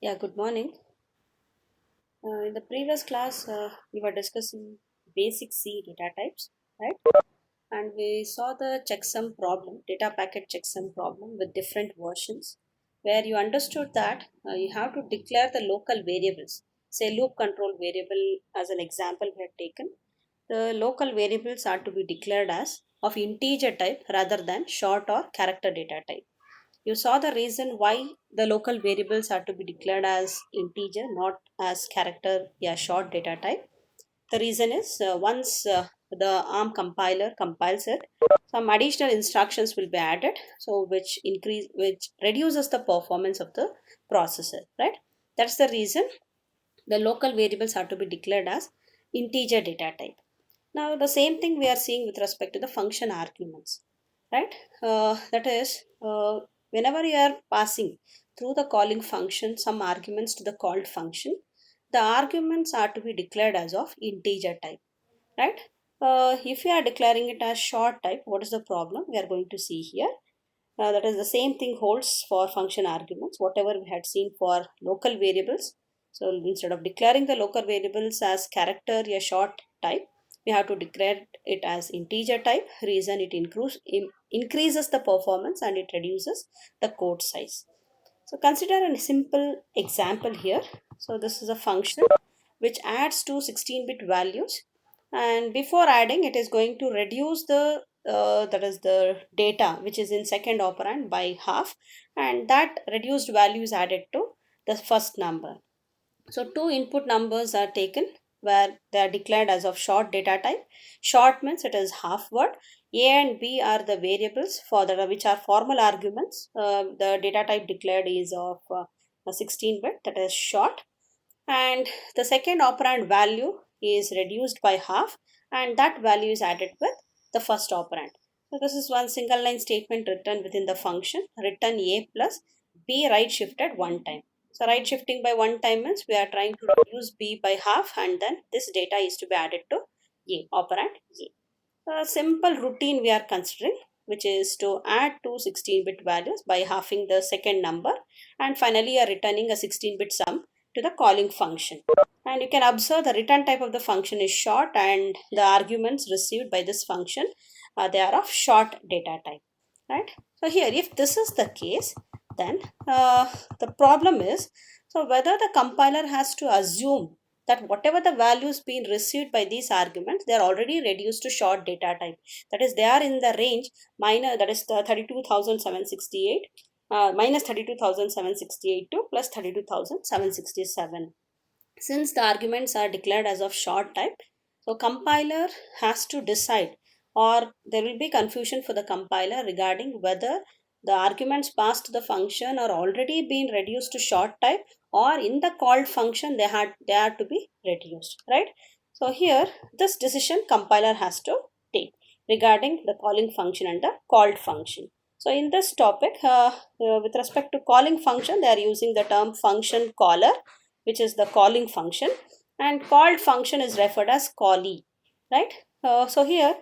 Yeah, good morning. In the previous class, we were discussing basic C data types, right? And we saw the checksum problem, data packet checksum problem with different versions, where you understood that you have to declare the local variables. Say loop control variable as an example we had taken. The local variables are to be declared as of integer type rather than short or character data type. You saw the reason why the local variables are to be declared as integer, not as character, yeah, short data type. The reason is once the ARM compiler compiles it, some additional instructions will be added, so which reduces the performance of the processor, right? That's the reason the local variables are to be declared as integer data type. Now, the same thing we are seeing with respect to the function arguments, right? That is, whenever you are passing through the calling function some arguments to the called function, the arguments are to be declared as of integer type, right? If you are declaring it as short type, what is the problem? We are going to see here. That is the same thing holds for function arguments, whatever we had seen for local variables. So instead of declaring the local variables as character a short type, we have to declare it as integer type. Reason it increases the performance and it reduces the code size. So consider a simple example here. So this is a function which adds two 16-bit values, and before adding it is going to reduce the that is the data which is in second operand by half, and that reduced value is added to the first number. So two input numbers are taken where they are declared as of short data type. Short means it is half word. A and B are the variables for the which are formal arguments. The data type declared is of 16-bit, that is short, and the second operand value is reduced by half, and that value is added with the first operand. So this is one single line statement written within the function, return a plus b right shifted one time. So right shifting by one time means we are trying to reduce b by half, and then this data is to be added to a operand a. A simple routine we are considering, which is to add two 16-bit values by halving the second number, and finally are returning a 16-bit sum to the calling function. And you can observe the return type of the function is short, and the arguments received by this function they are of short data type, right? So here, if this is the case, then the problem is, so whether the compiler has to assume that whatever the values being received by these arguments, they are already reduced to short data type. That is, they are in the range minor, that is the 32,768 minus 32,768 to plus 32,767. Since the arguments are declared as of short type, so compiler has to decide, or there will be confusion for the compiler regarding whether the arguments passed to the function are already being reduced to short type, or in the called function they are to be reduced, right? So here this decision compiler has to take regarding the calling function and the called function. So in this topic, with respect to calling function, they are using the term function caller, which is the calling function, and called function is referred as callee, right? So here,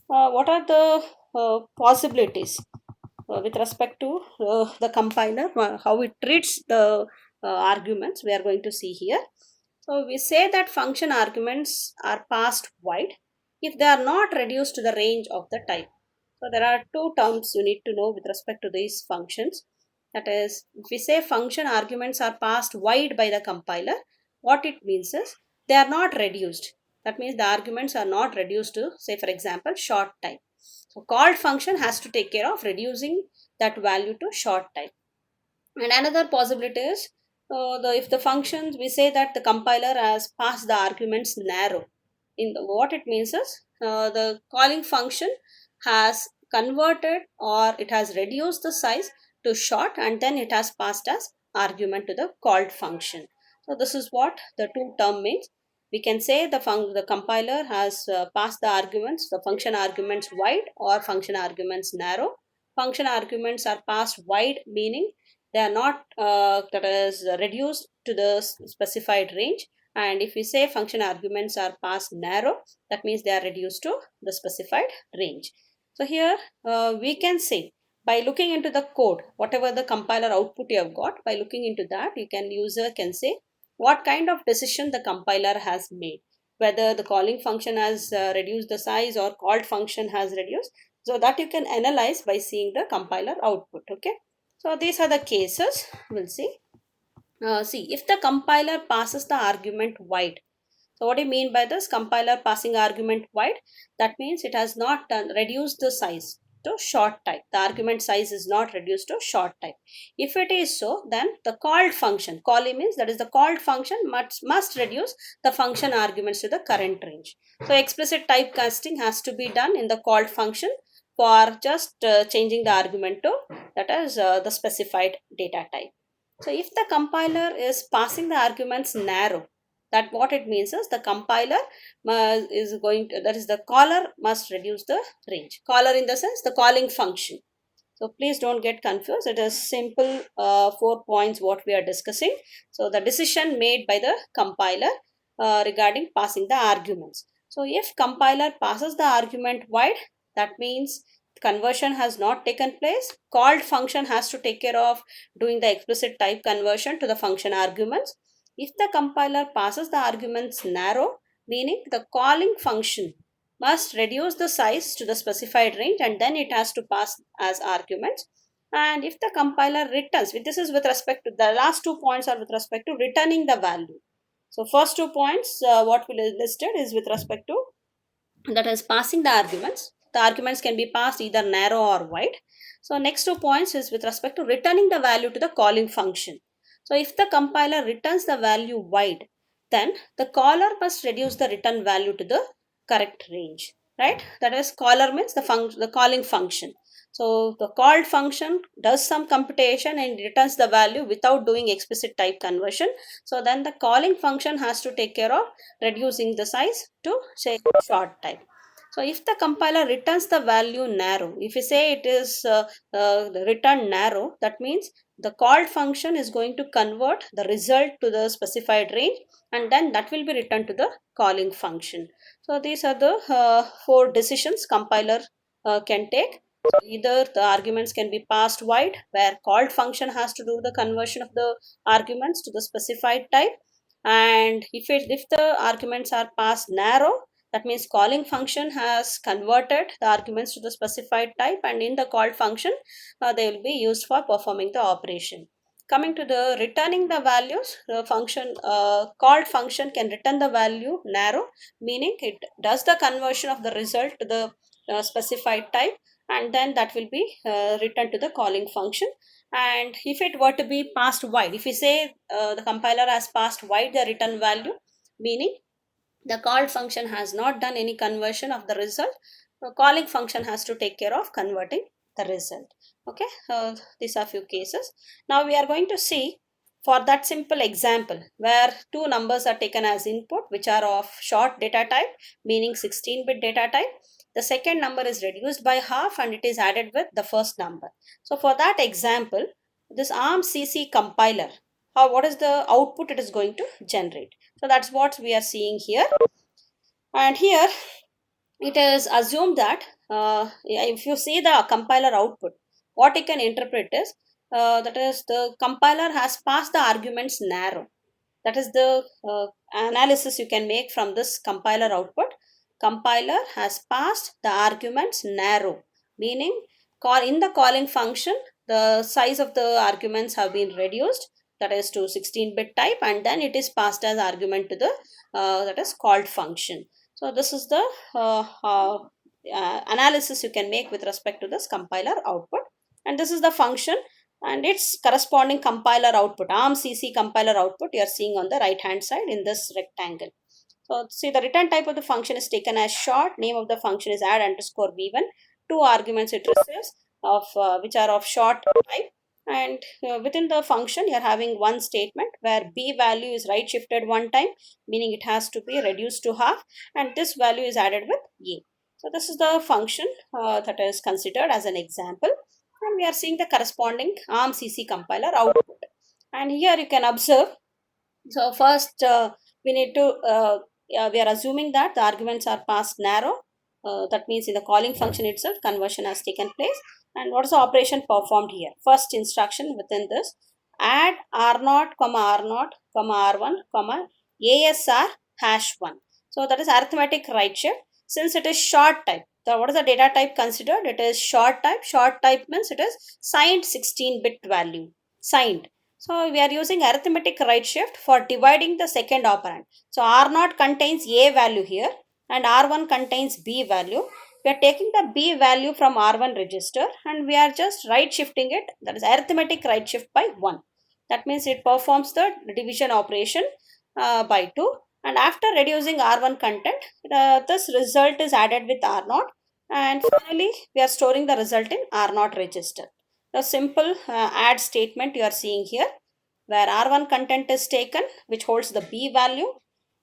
what are the possibilities with respect to the compiler, how it treats the arguments we are going to see here. So we say that function arguments are passed wide if they are not reduced to the range of the type. So there are two terms you need to know with respect to these functions. That is, if we say function arguments are passed wide by the compiler, what it means is they are not reduced. That means the arguments are not reduced to, say for example, short type. So called function has to take care of reducing that value to short type. And another possibility is if the functions, we say that the compiler has passed the arguments narrow. What it means is the calling function has converted, or it has reduced the size to short, and then it has passed as argument to the called function. So this is what the two term means. We can say the compiler has passed the arguments, the function arguments wide or function arguments narrow. Function arguments are passed wide, meaning they are not that is reduced to the specified range, and if we say function arguments are passed narrow, that means they are reduced to the specified range. So here we can say by looking into the code, whatever the compiler output you have got, by looking into that, user can say what kind of decision the compiler has made, whether the calling function has reduced the size or called function has reduced. So that you can analyze by seeing the compiler output. Okay. So these are the cases. We'll see. See, if the compiler passes the argument void. So what do you mean by this? Compiler passing argument void? That means it has not reduced the size to short type. The argument size is not reduced to short type. If it is so, then the called function, calling means that is the called function must reduce the function arguments to the current range. So explicit typecasting has to be done in the called function for just changing the argument to that is the specified data type. So if the compiler is passing the arguments narrow, that what it means is the compiler is going to, that is the caller must reduce the range. Caller in the sense the calling function. So please don't get confused. It is simple 4 points what we are discussing. So the decision made by the compiler regarding passing the arguments. So if compiler passes the argument void, that means conversion has not taken place. Called function has to take care of doing the explicit type conversion to the function arguments. If the compiler passes the arguments narrow, meaning the calling function must reduce the size to the specified range and then it has to pass as arguments. And if the compiler returns, this is with respect to the last 2 points are with respect to returning the value. So first 2 points what we listed is with respect to that is passing the arguments. The arguments can be passed either narrow or wide. So next 2 points is with respect to returning the value to the calling function. So if the compiler returns the value wide, then the caller must reduce the return value to the correct range, right? That is caller means the calling function. So the called function does some computation and returns the value without doing explicit type conversion. So then the calling function has to take care of reducing the size to say short type. So if the compiler returns the value narrow, if you say it is return narrow, that means the called function is going to convert the result to the specified range and then that will be returned to the calling function. So these are the 4 decisions compiler can take. So either the arguments can be passed wide where called function has to do the conversion of the arguments to the specified type, and if the arguments are passed narrow, that means calling function has converted the arguments to the specified type and in the called function they will be used for performing the operation. Coming to the returning the values, the function called function can return the value narrow, meaning it does the conversion of the result to the specified type and then that will be returned to the calling function. And if it were to be passed wide, if we say the compiler has passed wide the return value, meaning the called function has not done any conversion of the result, the calling function has to take care of converting the result. Okay, these are few cases. Now we are going to see for that simple example where 2 numbers are taken as input which are of short data type, meaning 16-bit data type. The second number is reduced by half and it is added with the first number. So for that example, this ARM-CC compiler, what is the output it is going to generate? So that's what we are seeing here. And here it is assumed that if you see the compiler output, what you can interpret is that is the compiler has passed the arguments narrow. That is the analysis you can make from this compiler output. Compiler has passed the arguments narrow, meaning in the calling function the size of the arguments have been reduced, that is to 16-bit type, and then it is passed as argument to the that is called function. So this is the analysis you can make with respect to this compiler output, and this is the function and its corresponding compiler output, ARM-CC compiler output you are seeing on the right hand side in this rectangle. So see, the return type of the function is taken as short. Name of the function is add underscore v1. 2 arguments it receives of which are of short type, and within the function you are having one statement where b value is right shifted one time, meaning it has to be reduced to half, and this value is added with a. So this is the function that is considered as an example, and we are seeing the corresponding ARM-CC compiler output. And here you can observe, so first we need to we are assuming that the arguments are passed narrow. That means in the calling function itself conversion has taken place. And what is the operation performed here? First instruction within this, add R0, R0, R1, ASR hash 1. So that is arithmetic right shift. Since it is short type, so what is the data type considered? It is short type. Short type means it is signed 16-bit value. Signed. So we are using arithmetic right shift for dividing the second operand. So R0 contains A value here and R1 contains B value. We are taking the B value from R1 register and we are just right shifting it, that is arithmetic right shift by 1. That means it performs the division operation by 2, and after reducing R1 content, this result is added with R0 and finally we are storing the result in R0 register. The simple add statement you are seeing here, where R1 content is taken which holds the B value.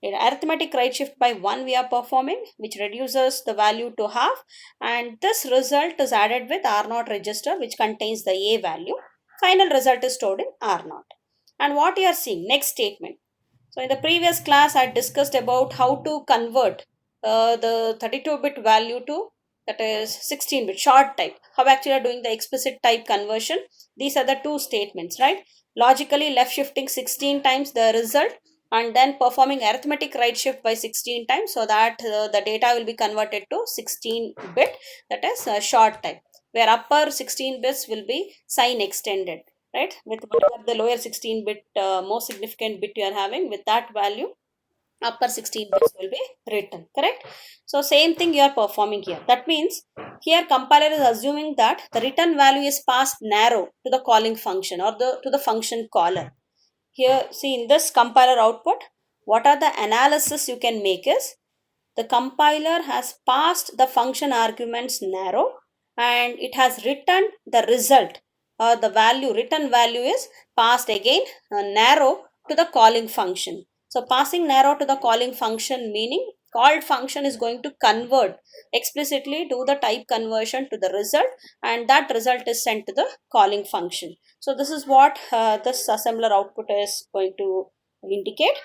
In arithmetic right shift by 1 we are performing, which reduces the value to half, and this result is added with R0 register which contains the A value. Final result is stored in R0. And what you are seeing, next statement. So in the previous class I discussed about how to convert the 32-bit value to, that is 16-bit short type. How actually are doing the explicit type conversion. These are the two statements, right? Logically left shifting 16 times the result and then performing arithmetic right shift by 16 times, so that the data will be converted to 16-bit, that is short type, where upper 16 bits will be sign extended, right? With whatever the lower 16-bit most significant bit you are having, with that value upper 16 bits will be written, correct? So same thing you are performing here. That means here compiler is assuming that the return value is passed narrow to the calling function or to the function caller. Here see in this compiler output, what are the analysis you can make is, the compiler has passed the function arguments narrow and it has returned the result, or the value, return value is passed again narrow to the calling function. So passing narrow to the calling function meaning called function is going to convert, explicitly do the type conversion to the result, and that result is sent to the calling function. So this is what this assembler output is going to indicate.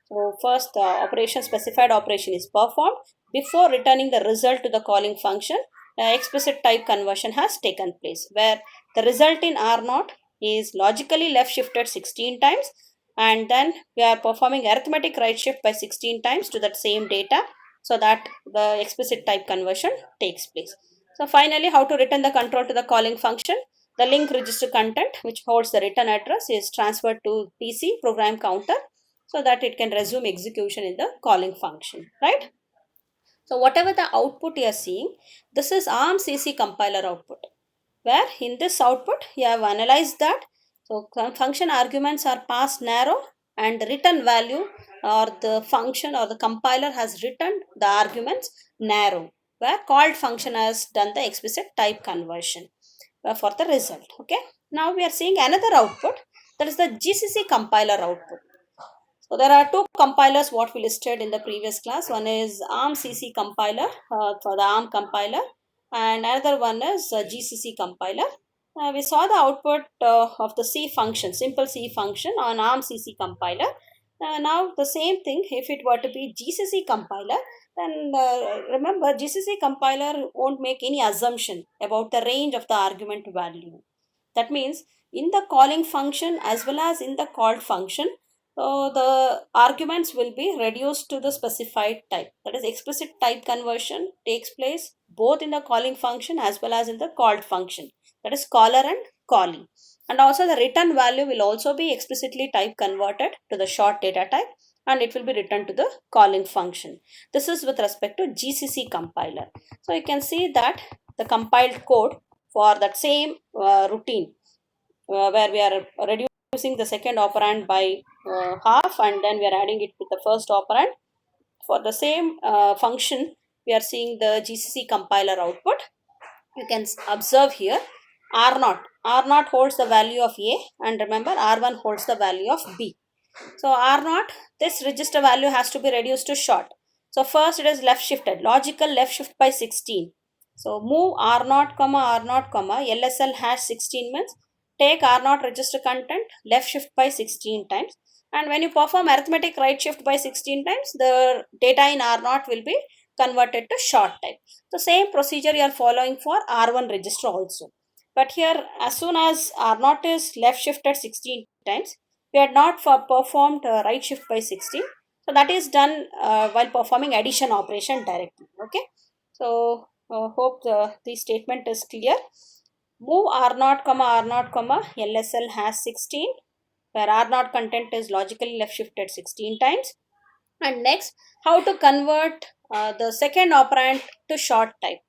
So first the operation, specified operation is performed. Before returning the result to the calling function, explicit type conversion has taken place, where the result in R0 is logically left shifted 16 times, and then we are performing arithmetic right shift by 16 times to that same data, so that the explicit type conversion takes place. So finally, how to return the control to the calling function? The link register content which holds the return address is transferred to PC program counter, so that it can resume execution in the calling function, right? So whatever the output you are seeing, this is ARM CC compiler output, where in this output you have analyzed that. So function arguments are passed narrow and the return value, or the function or the compiler has returned the arguments narrow, where called function has done the explicit type conversion for the result. Okay. Now we are seeing another output, that is the GCC compiler output. So there are two compilers what we listed in the previous class. One is ARM CC compiler for the ARM compiler, and another one is GCC compiler. We saw the output of the C function, simple C function on ARM CC compiler. Now the same thing, if it were to be GCC compiler, then remember GCC compiler won't make any assumption about the range of the argument value. That means in the calling function as well as in the called function, so the arguments will be reduced to the specified type. That is, explicit type conversion takes place both in the calling function as well as in the called function. That is caller and callee. And also the return value will also be explicitly type converted to the short data type and it will be returned to the calling function. This is with respect to GCC compiler. So you can see that the compiled code for that same routine where we are reducing the second operand by half and then we are adding it with the first operand. For the same function, we are seeing the GCC compiler output. You can observe here R0. R0 holds the value of A and remember R1 holds the value of B. So R0, this register value has to be reduced to short. So first it is left shifted, logical left shift by 16. So move R0, R0, LSL hash 16 means take R0 register content, left shift by 16 times. And when you perform arithmetic right shift by 16 times, the data in R0 will be converted to short type. The same procedure you are following for R1 register also. But here, as soon as R0 is left shifted 16 times, we had not performed right shift by 16. So that is done while performing addition operation directly. Okay. So hope the statement is clear. Move R0, R0, LSL has 16, where R0 content is logically left shifted 16 times. And next, how to convert the second operand to short type.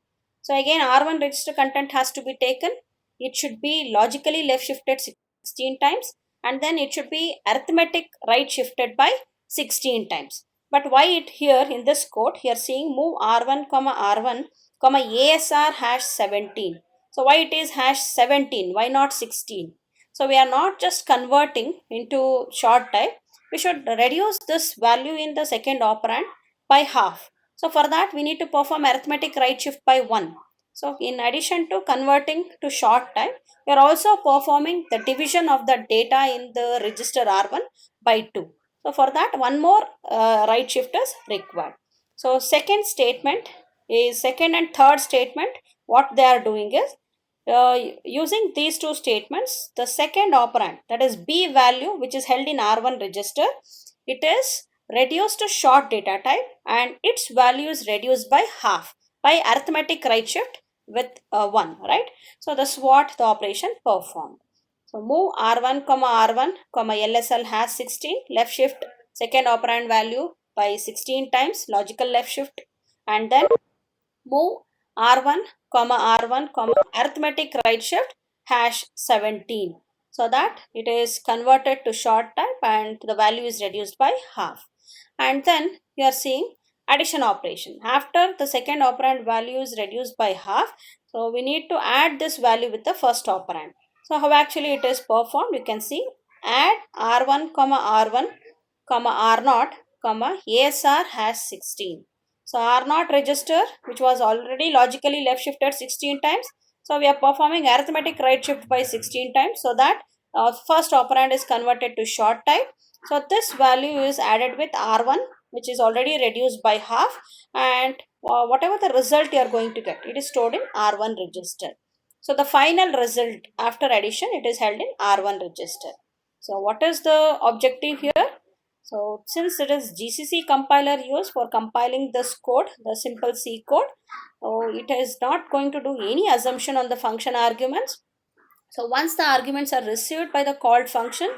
So again, R1 register content has to be taken. It should be logically left shifted 16 times, and then it should be arithmetic right shifted by 16 times. But why it here in this code, here seeing move R1, R1, ASR hash 17. So why it is hash 17? Why not 16? So we are not just converting into short type, we should reduce this value in the second operand by half. So for that we need to perform arithmetic right shift by 1. So in addition to converting to short type, we are also performing the division of the data in the register R1 by 2. So for that one more right shift is required. So second and third statement, what they are doing is using these two statements, the second operand, that is B value, which is held in R1 register, it is reduced to short data type and its value is reduced by half by arithmetic right shift with 1, right? So that's what the operation performed. So move R1, R1, LSL has 16, left shift second operand value by 16 times, logical left shift, and then move R1, R1, arithmetic right shift hash 17, so that it is converted to short type and the value is reduced by half. And then you are seeing addition operation. After the second operand value is reduced by half, so we need to add this value with the first operand. So how actually it is performed, you can see add R1, R1, R0, ASR has 16. So R0 register, which was already logically left shifted 16 times. So we are performing arithmetic right shift by 16 times, so that first operand is converted to short type. So this value is added with R1, which is already reduced by half, and whatever the result you are going to get, it is stored in R1 register. So the final result after addition, it is held in R1 register. So what is the objective here? So since it is GCC compiler used for compiling this code, the simple C code, so it is not going to do any assumption on the function arguments. So once the arguments are received by the called function,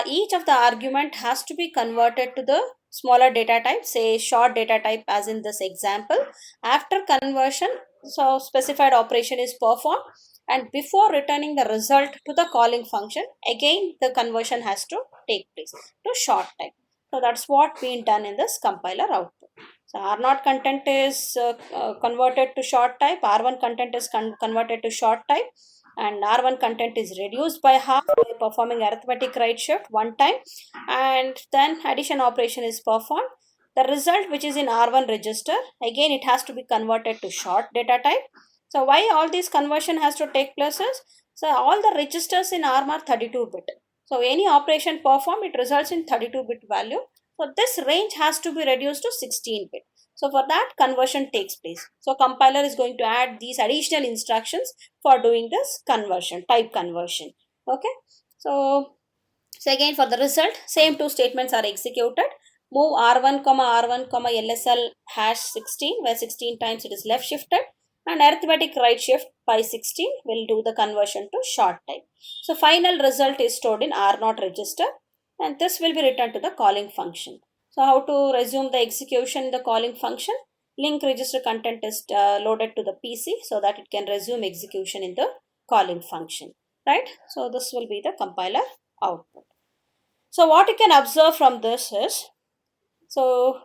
each of the argument has to be converted to the smaller data type, say short data type as in this example. After conversion, so specified operation is performed, and before returning the result to the calling function, again the conversion has to take place to short type. So that's what being done in this compiler output. So R0 content is converted to short type, R1 content is converted to short type, and R1 content is reduced by half by performing arithmetic right shift one time, and then addition operation is performed. The result, which is in R1 register, again it has to be converted to short data type. So why all these conversion has to take place is, so all the registers in ARM are 32-bit. So any operation performed, it results in 32-bit value. So this range has to be reduced to 16-bit. So for that, conversion takes place. So compiler is going to add these additional instructions for doing this conversion, type conversion. Okay. So again for the result, same two statements are executed. Move R1, R1, LSL hash 16, where 16 times it is left shifted, and arithmetic right shift by 16 will do the conversion to short type. So final result is stored in R0 register, and this will be returned to the calling function. So how to resume the execution in the calling function? Link register content is loaded to the PC so that it can resume execution in the calling function, right? So this will be the compiler output. So what you can observe from this is, so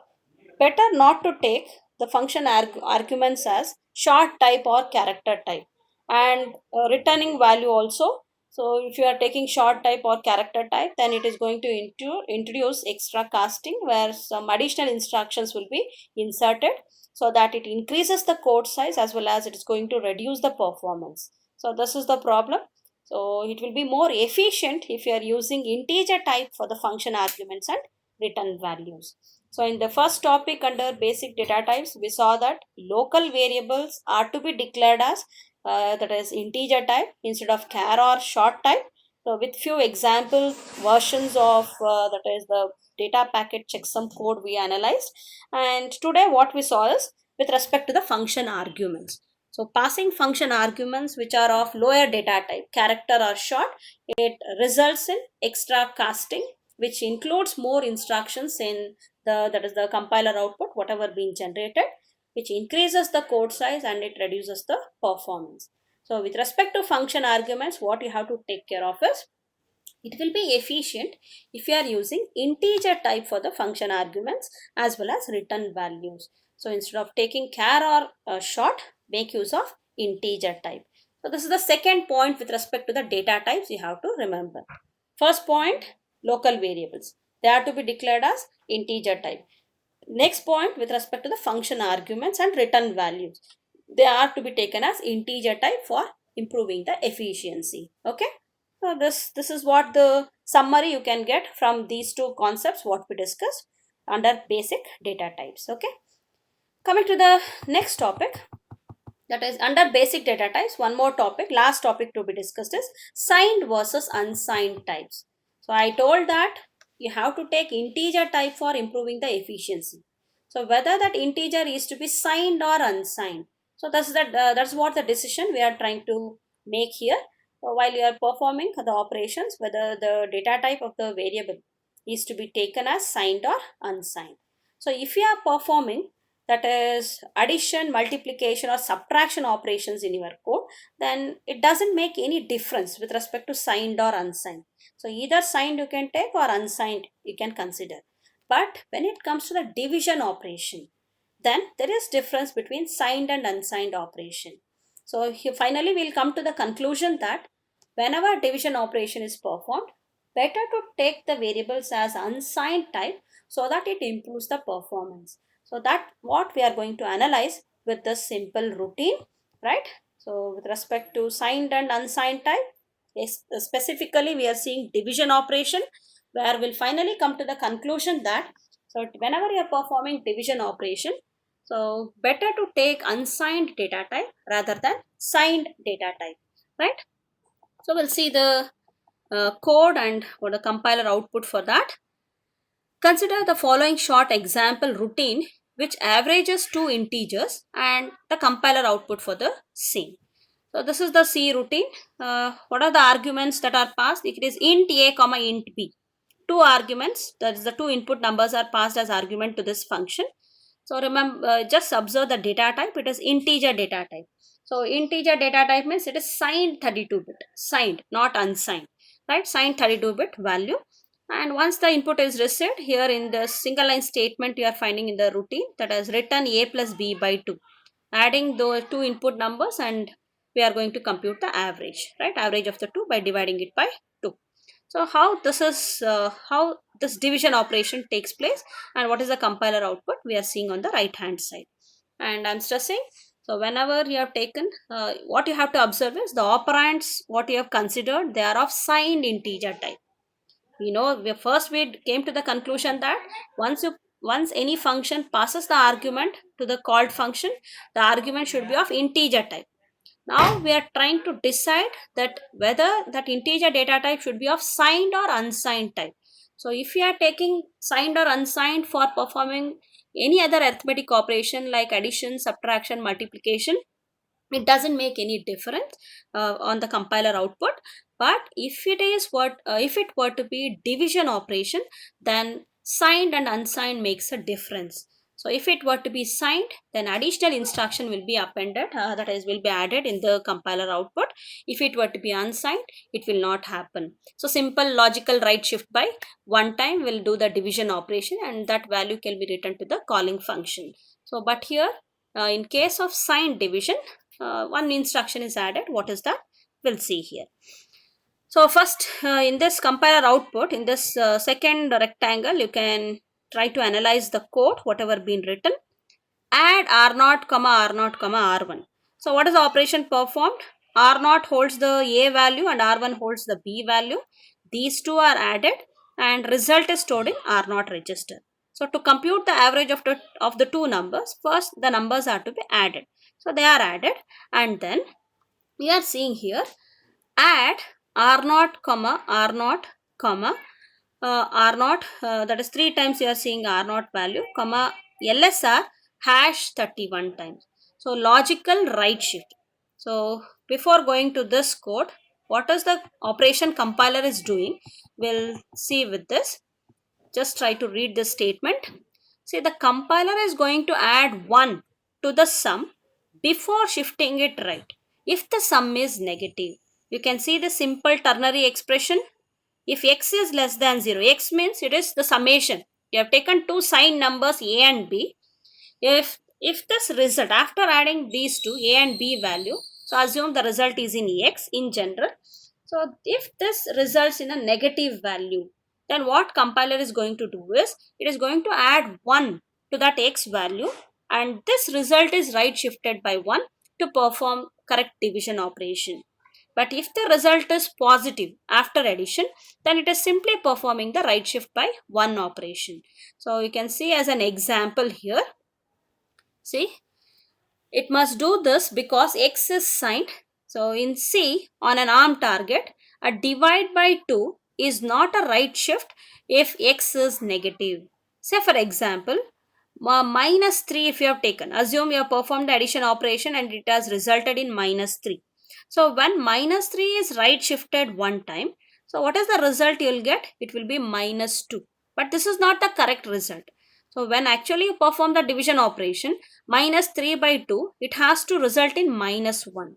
better not to take the function arguments as short type or character type, and returning value also. So if you are taking short type or character type, then it is going to introduce extra casting where some additional instructions will be inserted, so that it increases the code size as well as it is going to reduce the performance. So this is the problem. So it will be more efficient if you are using integer type for the function arguments and return values. So in the first topic under basic data types, we saw that local variables are to be declared as that is integer type instead of char or short type. So with few example versions of that is the data packet checksum code we analyzed, and today what we saw is with respect to the function arguments. So passing function arguments which are of lower data type, character or short, it results in extra casting, which includes more instructions in the that is the compiler output whatever being generated, which increases the code size and it reduces the performance. So with respect to function arguments, what you have to take care of is it will be efficient if you are using integer type for the function arguments as well as return values. So instead of taking char or short, make use of integer type. So this is the second point with respect to the data types you have to remember. First point, local variables. They are to be declared as integer type. Next point with respect to the function arguments and return values. They are to be taken as integer type for improving the efficiency. Okay. So this is what the summary you can get from these two concepts what we discussed under basic data types. Okay. Coming to the next topic, that is under basic data types, one more topic, last topic to be discussed is signed versus unsigned types. So I told that you have to take integer type for improving the efficiency. So whether that integer is to be signed or unsigned. So that's what the decision we are trying to make here. So while you are performing the operations, whether the data type of the variable is to be taken as signed or unsigned. So if you are performing that is addition, multiplication or subtraction operations in your code, then it doesn't make any difference with respect to signed or unsigned. So either signed you can take or unsigned you can consider. But when it comes to the division operation, then there is difference between signed and unsigned operation. So here finally we'll come to the conclusion that whenever division operation is performed, better to take the variables as unsigned type so that it improves the performance. So that what we are going to analyze with this simple routine, right? So with respect to signed and unsigned type, specifically we are seeing division operation where we'll finally come to the conclusion that so whenever you are performing division operation, so better to take unsigned data type rather than signed data type, right? So we'll see the code and what the compiler output for that. Consider the following short example routine which averages two integers and the compiler output for the same. So this is the C routine. What are the arguments that are passed? It is int a comma int b. Two arguments, that is the two input numbers are passed as argument to this function. So remember, just observe the data type. It is integer data type. So integer data type means it is signed 32-bit, signed, not unsigned, right? Signed 32-bit value. And once the input is received, here in the single line statement you are finding in the routine that has return a plus b by 2. Adding those two input numbers and we are going to compute the average, right? Average of the two by dividing it by 2. So how this is how this division operation takes place and what is the compiler output we are seeing on the right hand side. And I'm stressing, so whenever you have taken what you have to observe is the operands what you have considered, they are of signed integer type. We came to the conclusion that once any function passes the argument to the called function, the argument should be of integer type. Now we are trying to decide that whether that integer data type should be of signed or unsigned type. So if you are taking signed or unsigned for performing any other arithmetic operation like addition, subtraction, multiplication, it doesn't make any difference on the compiler output. But if it were to be division operation, then signed and unsigned makes a difference. So if it were to be signed, then additional instruction will be appended, that is will be added in the compiler output. If it were to be unsigned, it will not happen. So simple logical right shift by one time will do the division operation and that value can be written to the calling function. So but here in case of signed division, one instruction is added. What is that? We'll see here. So first in this compiler output, in this second rectangle, you can try to analyze the code, whatever been written. Add R0, R0, R1. So what is the operation performed? R0 holds the A value and R1 holds the B value. These two are added and result is stored in R0 register. So to compute the average of the two numbers, first the numbers are to be added. So they are added and then we are seeing here, add r naught comma r naught comma r naught, that is 3 times you are seeing r naught value, comma lsr hash 31 times. So logical right shift. So before going to this code, what is the operation compiler is doing, we'll see with this. Just try to read this statement. See, the compiler is going to add 1 to the sum before shifting it right if the sum is negative. You can see the simple ternary expression. If x is less than 0, x means it is the summation. You have taken two signed numbers a and b. If this result, after adding these two a and b value, so assume the result is in x in general. So if this results in a negative value, then what compiler is going to do is, it is going to add 1 to that x value, and this result is right shifted by 1 to perform correct division operation. But if the result is positive after addition, then it is simply performing the right shift by 1 operation. So you can see as an example here, see, it must do this because x is signed. So in C, on an ARM target, a divide by 2 is not a right shift if x is negative. Say for example, minus 3 if you have taken. Assume you have performed the addition operation and it has resulted in minus 3. So when minus 3 is right shifted one time, so what is the result you will get? It will be minus 2. But this is not the correct result. So when actually you perform the division operation, minus 3 by 2, it has to result in minus 1.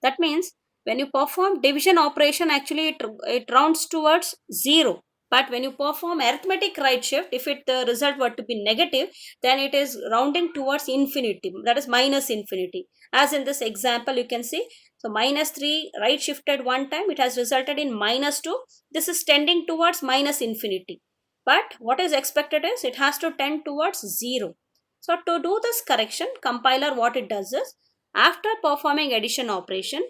That means when you perform division operation, actually it rounds towards 0. But when you perform arithmetic right shift, if the result were to be negative, then it is rounding towards infinity, that is minus infinity. As in this example, you can see, so minus 3 right shifted one time, it has resulted in minus 2. This is tending towards minus infinity. But what is expected is it has to tend towards 0. So to do this correction, compiler what it does is, after performing addition operation,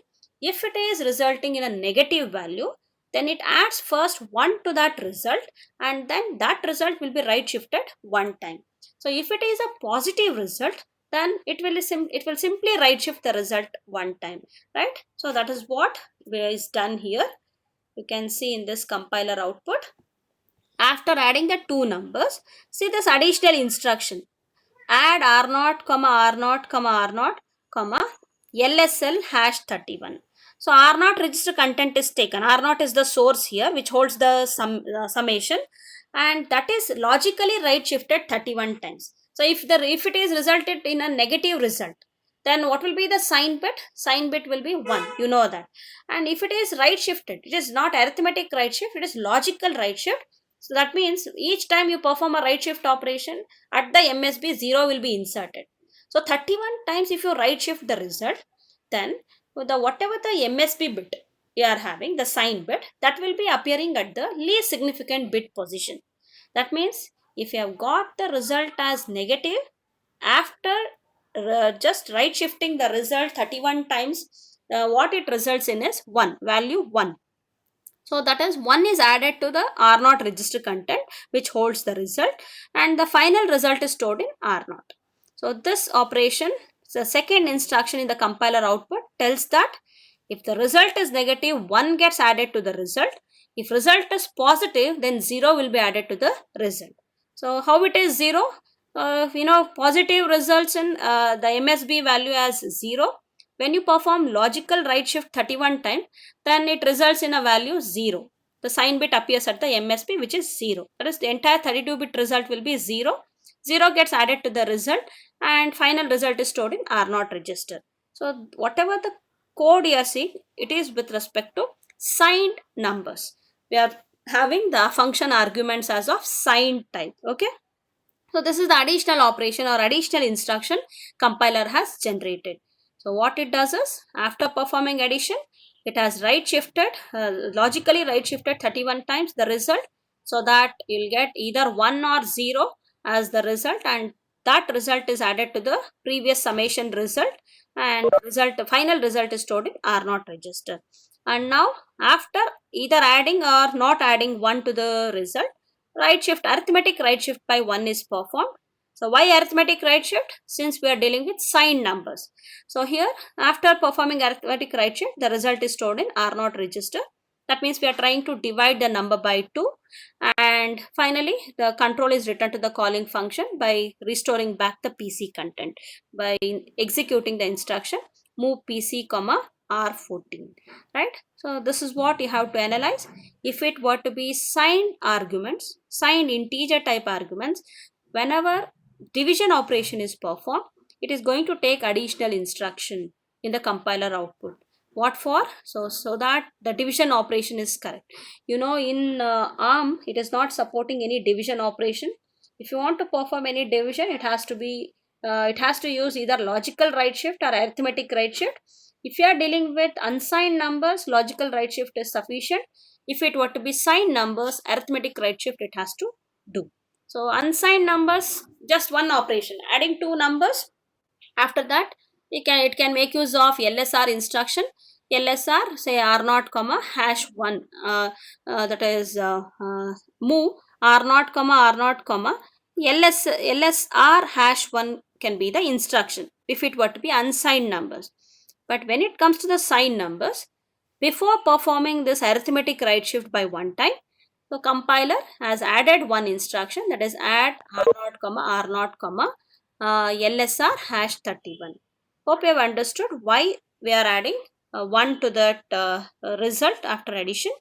if it is resulting in a negative value, then it adds first 1 to that result, and then that result will be right shifted one time. So if it is a positive result, then it will simply right shift the result one time, right? So that is what is done here. You can see in this compiler output. After adding the two numbers, see this additional instruction, add r naught comma r naught comma r naught comma lsl hash 31. So r naught register content is taken. R naught is the source here which holds the summation, and that is logically right shifted 31 times. So if it is resulted in a negative result, then what will be the sign bit? Sign bit will be 1. You know that. And if it is right shifted, it is not arithmetic right shift, it is logical right shift. So that means each time you perform a right shift operation, at the MSB 0 will be inserted. So 31 times if you right shift the result, then whatever the MSB bit you are having, the sign bit, that will be appearing at the least significant bit position. That means if you have got the result as negative, after just right shifting the result 31 times, what it results in is 1, value 1. So that is 1 is added to the R0 register content which holds the result, and the final result is stored in R0. So this operation, the second instruction in the compiler output, tells that if the result is negative, 1 gets added to the result. If result is positive, then 0 will be added to the result. So how it is 0? Positive results in the MSB value as 0. When you perform logical right shift 31 times, then it results in a value 0. The sign bit appears at the MSB which is 0. That is, the entire 32-bit result will be 0. 0 gets added to the result, and final result is stored in R0 register. So whatever the code you are seeing, it is with respect to signed numbers. We are having the function arguments as of signed type. Okay. So this is the additional operation or additional instruction compiler has generated. So what it does is, after performing addition, it has right shifted, logically right shifted 31 times the result, so that you'll get either 1 or 0 as the result, and that result is added to the previous summation result, and final result is stored in R0 register. And now after either adding or not adding 1 to the result, right shift, arithmetic right shift by 1 is performed. So why arithmetic right shift? Since we are dealing with signed numbers. So here, after performing arithmetic right shift, the result is stored in R0 register. That means we are trying to divide the number by 2, and finally the control is returned to the calling function by restoring back the PC content by executing the instruction move PC comma R14, right? So this is what you have to analyze. If it were to be signed arguments, signed integer type arguments, whenever division operation is performed, it is going to take additional instruction in the compiler output. What for? So that the division operation is correct. You know, in ARM it is not supporting any division operation. If you want to perform any division, it has to use either logical right shift or arithmetic right shift. If you are dealing with unsigned numbers, logical right shift is sufficient. If it were to be signed numbers, arithmetic right shift it has to do. So unsigned numbers, just one operation, adding two numbers. After that, it can make use of LSR instruction. LSR, say R0 comma hash 1, that is move R0 comma R0 comma LSR hash 1 can be the instruction if it were to be unsigned numbers. But when it comes to the signed numbers, before performing this arithmetic right shift by one time, the compiler has added one instruction, that is add R0 comma R0 comma LSR hash 31. Hope you have understood why we are adding 1 to that result after addition.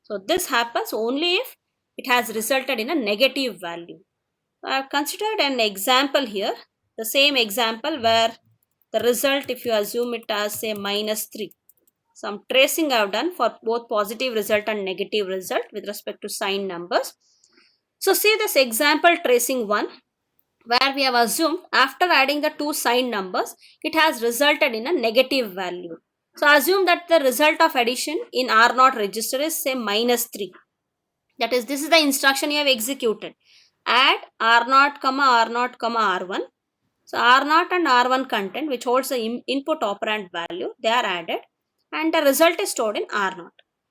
So this happens only if it has resulted in a negative value. I have considered an example here, the same example where the result, if you assume it as say -3. Some tracing I have done for both positive result and negative result with respect to signed numbers. So see this example tracing 1, where we have assumed after adding the two signed numbers, it has resulted in a negative value. So assume that the result of addition in R0 register is say -3. That is, this is the instruction you have executed. Add R0 comma R0 comma R1. So R0 and R1 content, which holds the input operand value, they are added and the result is stored in R0.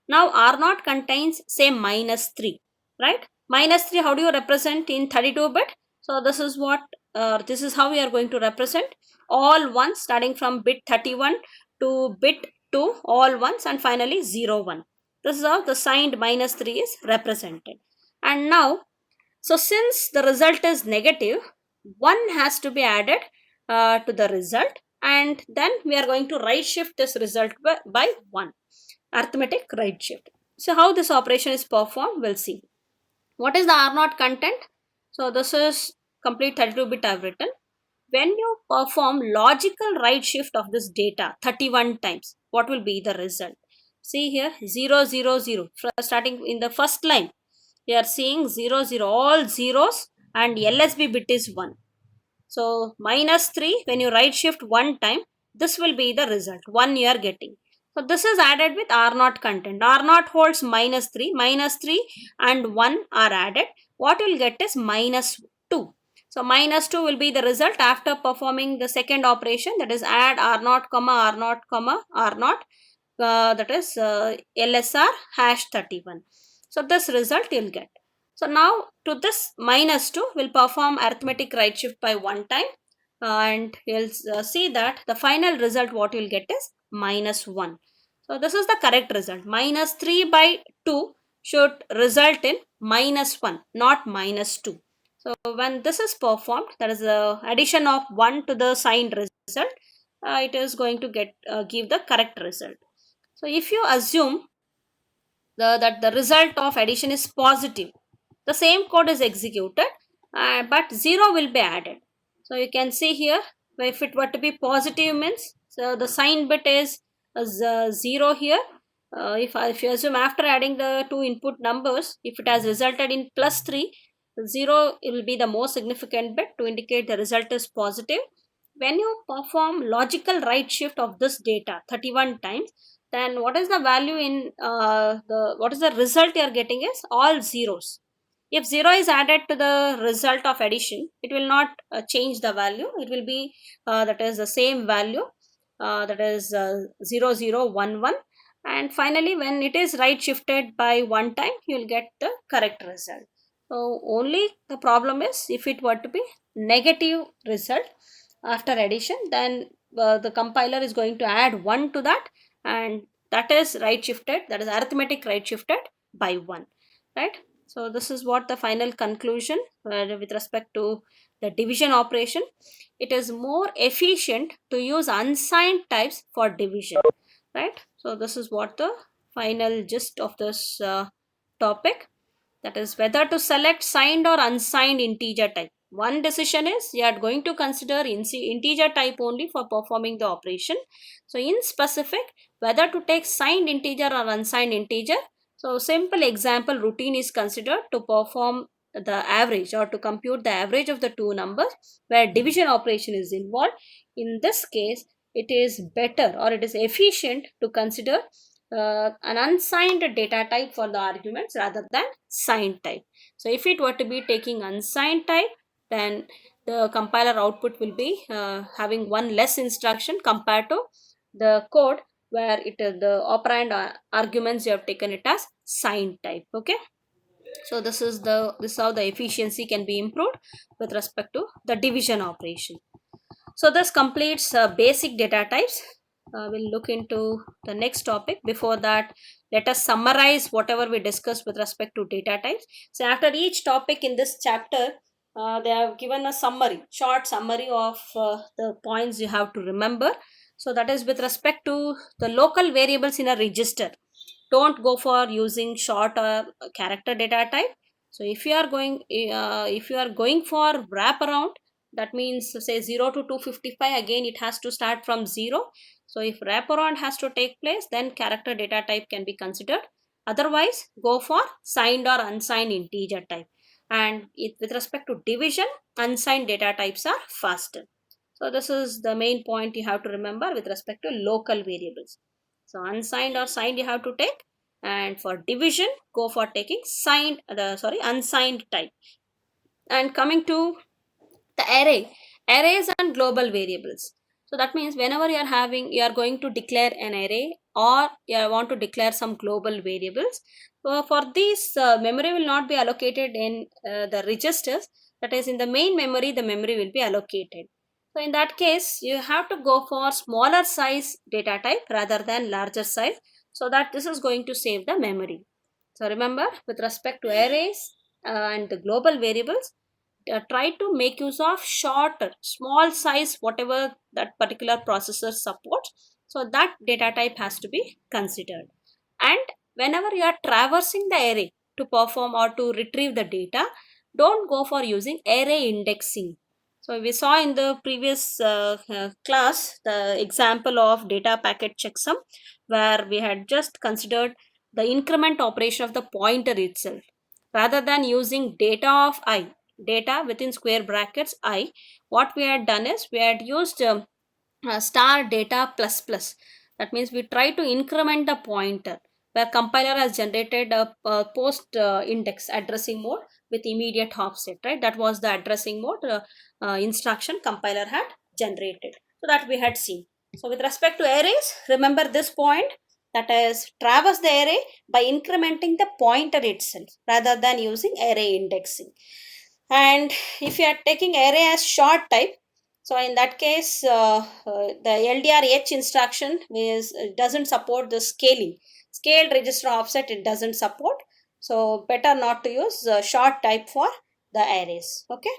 Now R0 contains say -3, right? -3, how do you represent in 32-bit? So this is what, this is how we are going to represent all ones starting from bit 31 to bit 2, all ones, and finally 0, 1. This is how the signed -3 is represented. And now, so since the result is negative, 1 has to be added to the result, and then we are going to right shift this result by 1. Arithmetic right shift. So how this operation is performed, we'll see. What is the R0 content? So this is complete 32-bit I've written. When you perform logical right shift of this data 31 times, what will be the result? See here, 0, 0, 0. Starting in the first line, we are seeing 0, 0, all zeros, and LSB bit is 1. So -3, when you right shift one time, this will be the result, 1 you are getting. So this is added with R0 content. R0 holds -3, -3 and 1 are added. What you will get is -2. So -2 will be the result after performing the second operation, that is add R0 comma R0 comma R0, that is LSR hash 31. So this result you will get. So now to this -2, we'll perform arithmetic right shift by one time, and you'll see that the final result what you'll get is -1. So this is the correct result. -3 by 2 should result in -1, not -2. So when this is performed, that is the addition of 1 to the signed result, it is going to give the correct result. So if you assume that the result of addition is positive, the same code is executed, but 0 will be added. So you can see here, if it were to be positive means, so the sign bit is 0 here. If you assume after adding the two input numbers, if it has resulted in +3, 0 will be the most significant bit to indicate the result is positive. When you perform logical right shift of this data 31 times, then what is the value in what is the result you are getting is all zeros. If 0 is added to the result of addition, it will not change the value. It will be that is the same value, that is 0, 0, 1, 1. And finally, when it is right shifted by one time, you will get the correct result. So only the problem is if it were to be negative result after addition, then the compiler is going to add 1 to that, and that is right shifted, that is arithmetic right shifted by 1, right? So this is what the final conclusion with respect to the division operation. It is more efficient to use unsigned types for division, right? So this is what the final gist of this topic, that is whether to select signed or unsigned integer type. One decision is you are going to consider integer type only for performing the operation. So in specific, whether to take signed integer or unsigned integer. So simple example routine is considered to perform the average or to compute the average of the two numbers where division operation is involved. In this case, it is better or it is efficient to consider an unsigned data type for the arguments rather than signed type. So if it were to be taking unsigned type, then the compiler output will be having one less instruction compared to the code where it is the operand arguments you have taken it as signed type. Okay, so this is how the efficiency can be improved with respect to the division operation. So this completes basic data types. We'll look into the next topic. Before that, let us summarize whatever we discussed with respect to data types. So after each topic in this chapter, they have given a summary, short summary of the points you have to remember. So that is with respect to the local variables in a register. Don't go for using short or character data type. So if you are going for wraparound, that means say 0 to 255, again it has to start from 0. So if wraparound has to take place, then character data type can be considered. Otherwise, go for signed or unsigned integer type. And with respect to division, unsigned data types are faster. So this is the main point you have to remember with respect to local variables. So unsigned or signed you have to take, and for division go for taking unsigned type. And coming to the arrays and global variables. So that means whenever you are going to declare an array or you want to declare some global variables, so for these memory will not be allocated in the registers, that is in the main memory the memory will be allocated. So in that case you have to go for smaller size data type rather than larger size, so that this is going to save the memory. So remember, with respect to arrays and the global variables, try to make use of short small size whatever that particular processor supports, so that data type has to be considered. And whenever you are traversing the array to perform or to retrieve the data, don't go for using array indexing. So we saw in the previous class the example of data packet checksum, where we had just considered the increment operation of the pointer itself rather than using data of I, data within square brackets I. What we had done is we had used star data plus plus. That means we try to increment the pointer where compiler has generated a post index addressing mode with immediate offset, right? That was the addressing mode instruction compiler had generated, so that we had seen. So with respect to arrays, remember this point, that is traverse the array by incrementing the pointer itself rather than using array indexing. And if you are taking array as short type, so in that case the LDRH instruction doesn't support the scaling, scaled register offset it doesn't support. So better not to use short type for the arrays. Okay,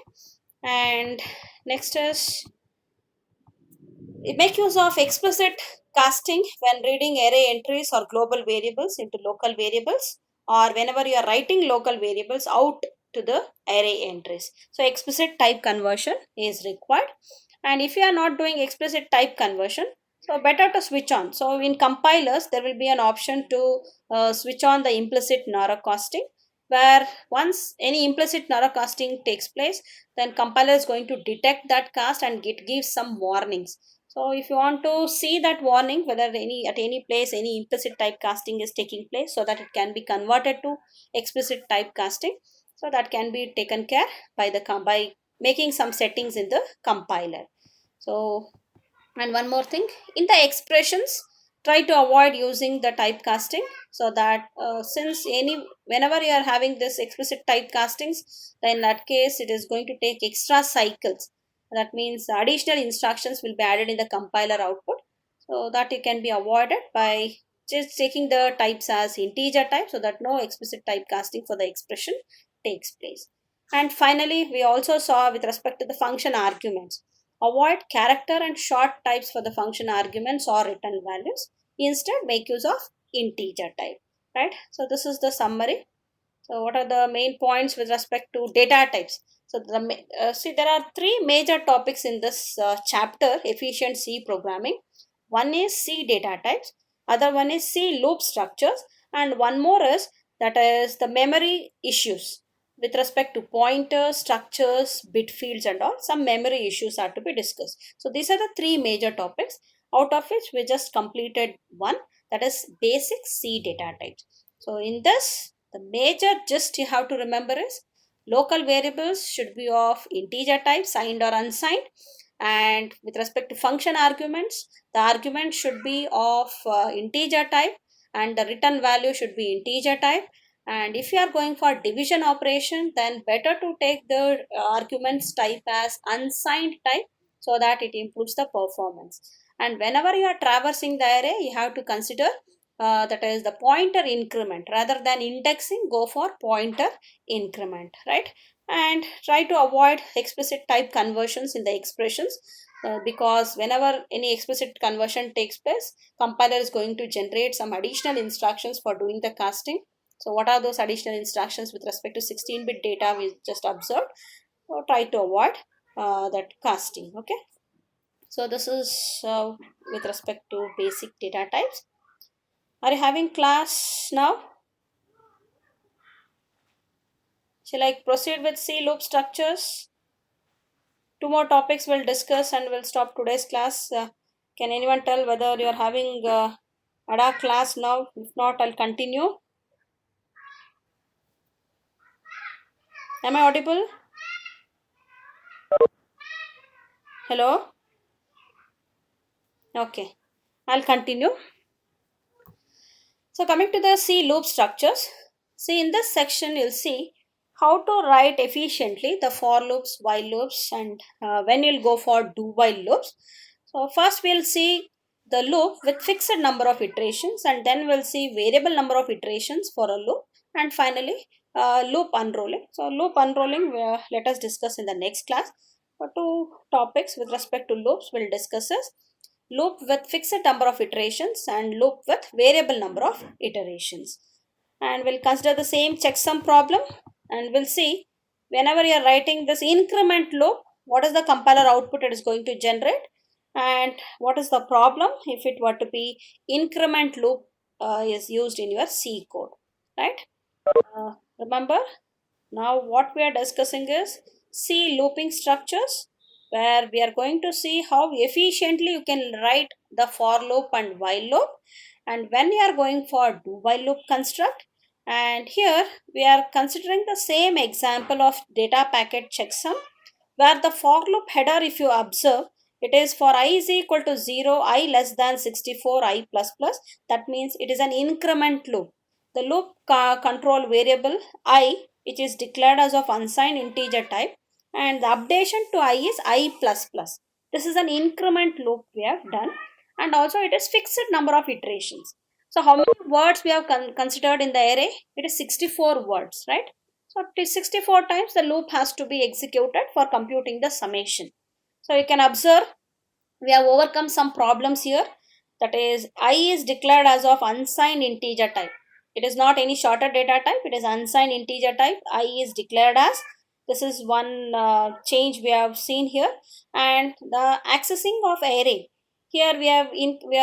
and next is make use of explicit casting when reading array entries or global variables into local variables, or whenever you are writing local variables out to the array entries. So explicit type conversion is required. And if you are not doing explicit type conversion, so better to switch on. So in compilers there will be an option to switch on the implicit narrowcasting, where once any implicit narrowcasting takes place, then compiler is going to detect that cast and give some warnings. So if you want to see that warning whether at any place any implicit typecasting is taking place, so that it can be converted to explicit typecasting, so that can be taken care by making some settings in the compiler. So, and one more thing, in the expressions, try to avoid using the typecasting, so that since any whenever you are having this explicit typecastings, then in that case it is going to take extra cycles. That means additional instructions will be added in the compiler output, so that it can be avoided by just taking the types as integer type, so that no explicit typecasting for the expression takes place. And finally, we also saw with respect to the function arguments, avoid character and short types for the function arguments or return values. Instead, make use of integer type, right? So this is the summary. So what are the main points with respect to data types? So see, there are three major topics in this chapter, efficient C programming. One is C data types, other one is C loop structures, and one more is, that is, the memory issues with respect to pointers, structures, bit fields, and all. Some memory issues are to be discussed. So these are the three major topics, out of which we just completed one, that is basic C data types. So in this, the major gist you have to remember is local variables should be of integer type, signed or unsigned. And with respect to function arguments, the argument should be of integer type, and the return value should be integer type. And if you are going for division operation, then better to take the arguments type as unsigned type, so that it improves the performance. And whenever you are traversing the array, you have to consider, that is the pointer increment. Rather than indexing, go for pointer increment, right? And try to avoid explicit type conversions in the expressions, because whenever any explicit conversion takes place, compiler is going to generate some additional instructions for doing the casting. So what are those additional instructions with respect to 16-bit data we just observed? So try to avoid that casting. Okay, so this is with respect to basic data types. Are you having class now? Shall I proceed with C loop structures? Two more topics we'll discuss and we'll stop today's class. Can anyone tell whether you're having ADA class now? If not, I'll continue. Am I audible? Hello? Okay, I'll continue. So coming to the C loop structures, see in this section you'll see how to write efficiently the for loops, while loops, and when you'll go for do while loops. So first we'll see the loop with fixed number of iterations, and then we'll see variable number of iterations for a loop, and finally loop unrolling. So loop unrolling, let us discuss in the next class. Two topics with respect to loops we'll discuss is loop with fixed number of iterations and loop with variable number of iterations. And we'll consider the same checksum problem, and we'll see whenever you are writing this increment loop, what is the compiler output it is going to generate, and what is the problem if it were to be increment loop is used in your C code, right? Remember, now what we are discussing is C looping structures, where we are going to see how efficiently you can write the for loop and while loop, and when you are going for do while loop construct. And here we are considering the same example of data packet checksum, where the for loop header, if you observe, it is for I is equal to 0, I less than 64, I plus plus. That means it is an increment loop. The loop control variable I, which is declared as of unsigned integer type, and the updation to I is I plus plus. This is an increment loop we have done, and also it is fixed number of iterations. So how many words we have considered in the array? It is 64 words, right? So it is 64 times the loop has to be executed for computing the summation. So you can observe we have overcome some problems here. That is, I is declared as of unsigned integer type. It is not any shorter data type, it is unsigned integer type. I is declared as, this is one change we have seen here. And the accessing of array, here we have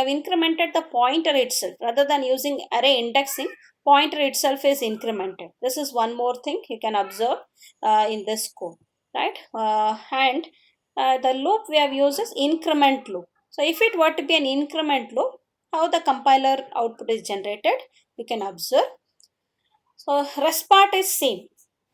incremented the pointer itself. Rather than using array indexing, pointer itself is incremented. This is one more thing you can observe in this code, right? And the loop we have used is increment loop. So if it were to be an increment loop, how the compiler output is generated, we can observe. So rest part is same.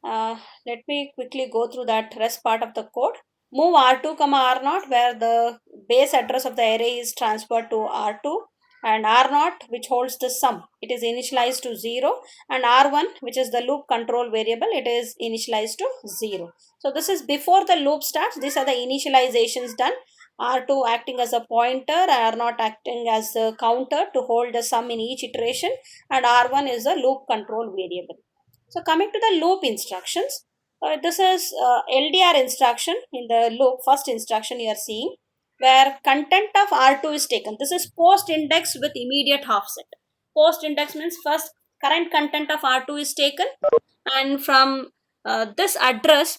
Let me quickly go through that rest part of the code. Move R2, R0, where the base address of the array is transferred to R2, and R naught which holds the sum, it is initialized to 0, and R1 which is the loop control variable, it is initialized to 0. So this is before the loop starts. These are the initializations done. R2 acting as a pointer, R naught acting as a counter to hold the sum in each iteration, and R1 is a loop control variable. So coming to the loop instructions, this is LDR instruction in the loop, first instruction you are seeing, where content of R2 is taken. This is post index with immediate offset. Post index means first current content of R2 is taken, and from this address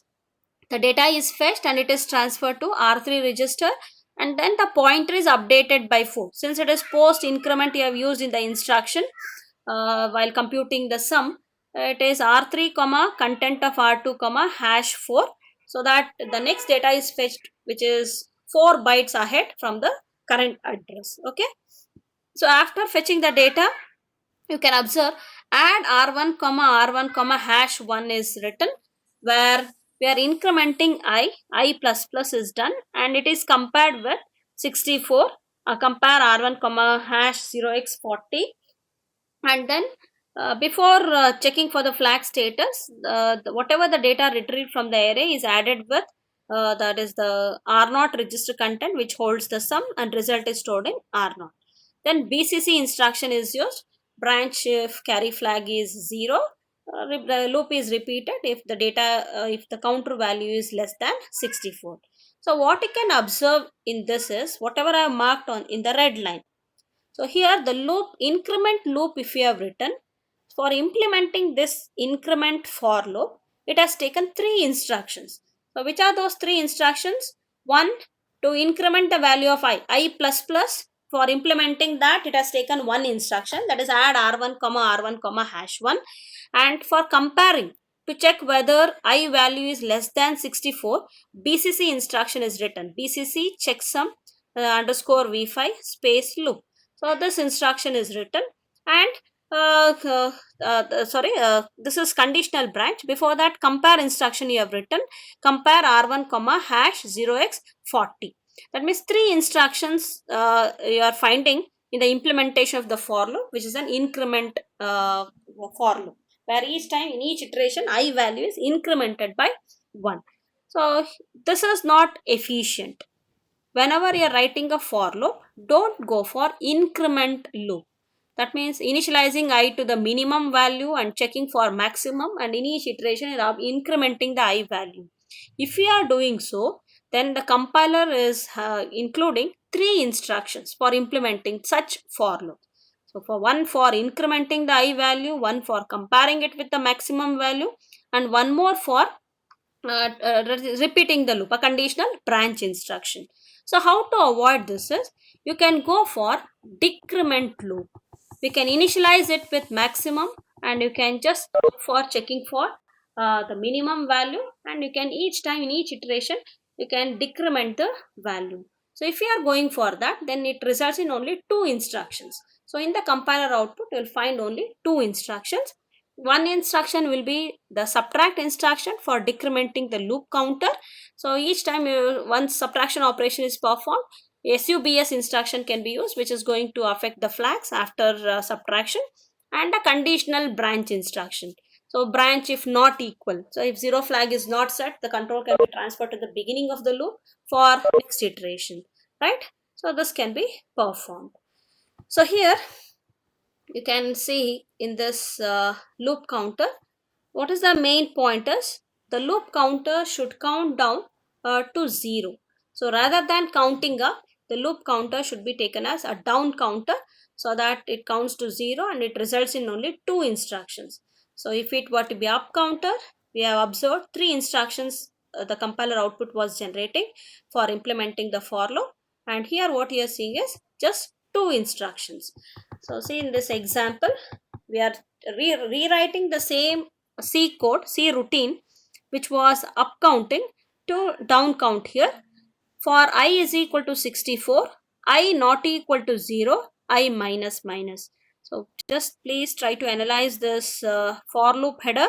the data is fetched and it is transferred to R3 register, and then the pointer is updated by 4. Since it is post increment you have used in the instruction while computing the sum, it is R3 comma content of R2 comma hash 4, so that the next data is fetched which is 4 bytes ahead from the current address. Okay, so after fetching the data, you can observe add R1 comma R1 comma hash 1 is written, where we are incrementing I plus plus is done, and it is compared with 64. Compare R1 comma hash 0x40, and then before checking for the flag status, whatever the data retrieved from the array is added with that is the R0 register content which holds the sum, and result is stored in R0. Then BCC instruction is used. Branch if carry flag is 0, the loop is repeated if the data if the counter value is less than 64. So what you can observe in this is whatever I have marked on in the red line. So here the loop increment loop, if you have written, for implementing this increment for loop, it has taken 3 instructions. So which are those 3 instructions? One, to increment the value of I plus plus. For implementing that, it has taken 1 instruction, that is add R1 comma R1 comma hash 1. And for comparing, to check whether I value is less than 64, BCC instruction is written. BCC checksum underscore v5 space loop. So this instruction is written, and this is conditional branch. Before that, compare instruction you have written, compare R1 comma hash 0x40. That means 3 instructions you are finding in the implementation of the for loop, which is an increment for loop, where each time in each iteration I value is incremented by 1. So this is not efficient. Whenever you are writing a for loop, don't go for increment loop. That means initializing I to the minimum value and checking for maximum, and in each iteration you are incrementing the I value. If you are doing so, then the compiler is including 3 instructions for implementing such for loop. So for one for incrementing the I value, one for comparing it with the maximum value, and one more for repeating the loop, a conditional branch instruction. So how to avoid this is, you can go for decrement loop. We can initialize it with maximum, and you can just look for checking for the minimum value, and you can each time in each iteration you can decrement the value. So if you are going for that, then it results in only 2 instructions. So in the compiler output you will find only 2 instructions. One instruction will be the subtract instruction for decrementing the loop counter. So each time once subtraction operation is performed, SUBS instruction can be used, which is going to affect the flags after subtraction, and a conditional branch instruction. So branch if not equal. So if 0 flag is not set, the control can be transferred to the beginning of the loop for next iteration, right? So this can be performed. So here you can see in this loop counter, what is the main point is, the loop counter should count down to 0. So rather than counting up, the loop counter should be taken as a down counter, so that it counts to 0 and it results in only 2 instructions. So if it were to be up counter, we have observed 3 instructions the compiler output was generating for implementing the for loop, and here what you are seeing is just 2 instructions. So see in this example, we are rewriting the same C code, C routine, which was up counting to down count here. For I is equal to 64, I not equal to 0, I minus minus. So just please try to analyze this for loop header.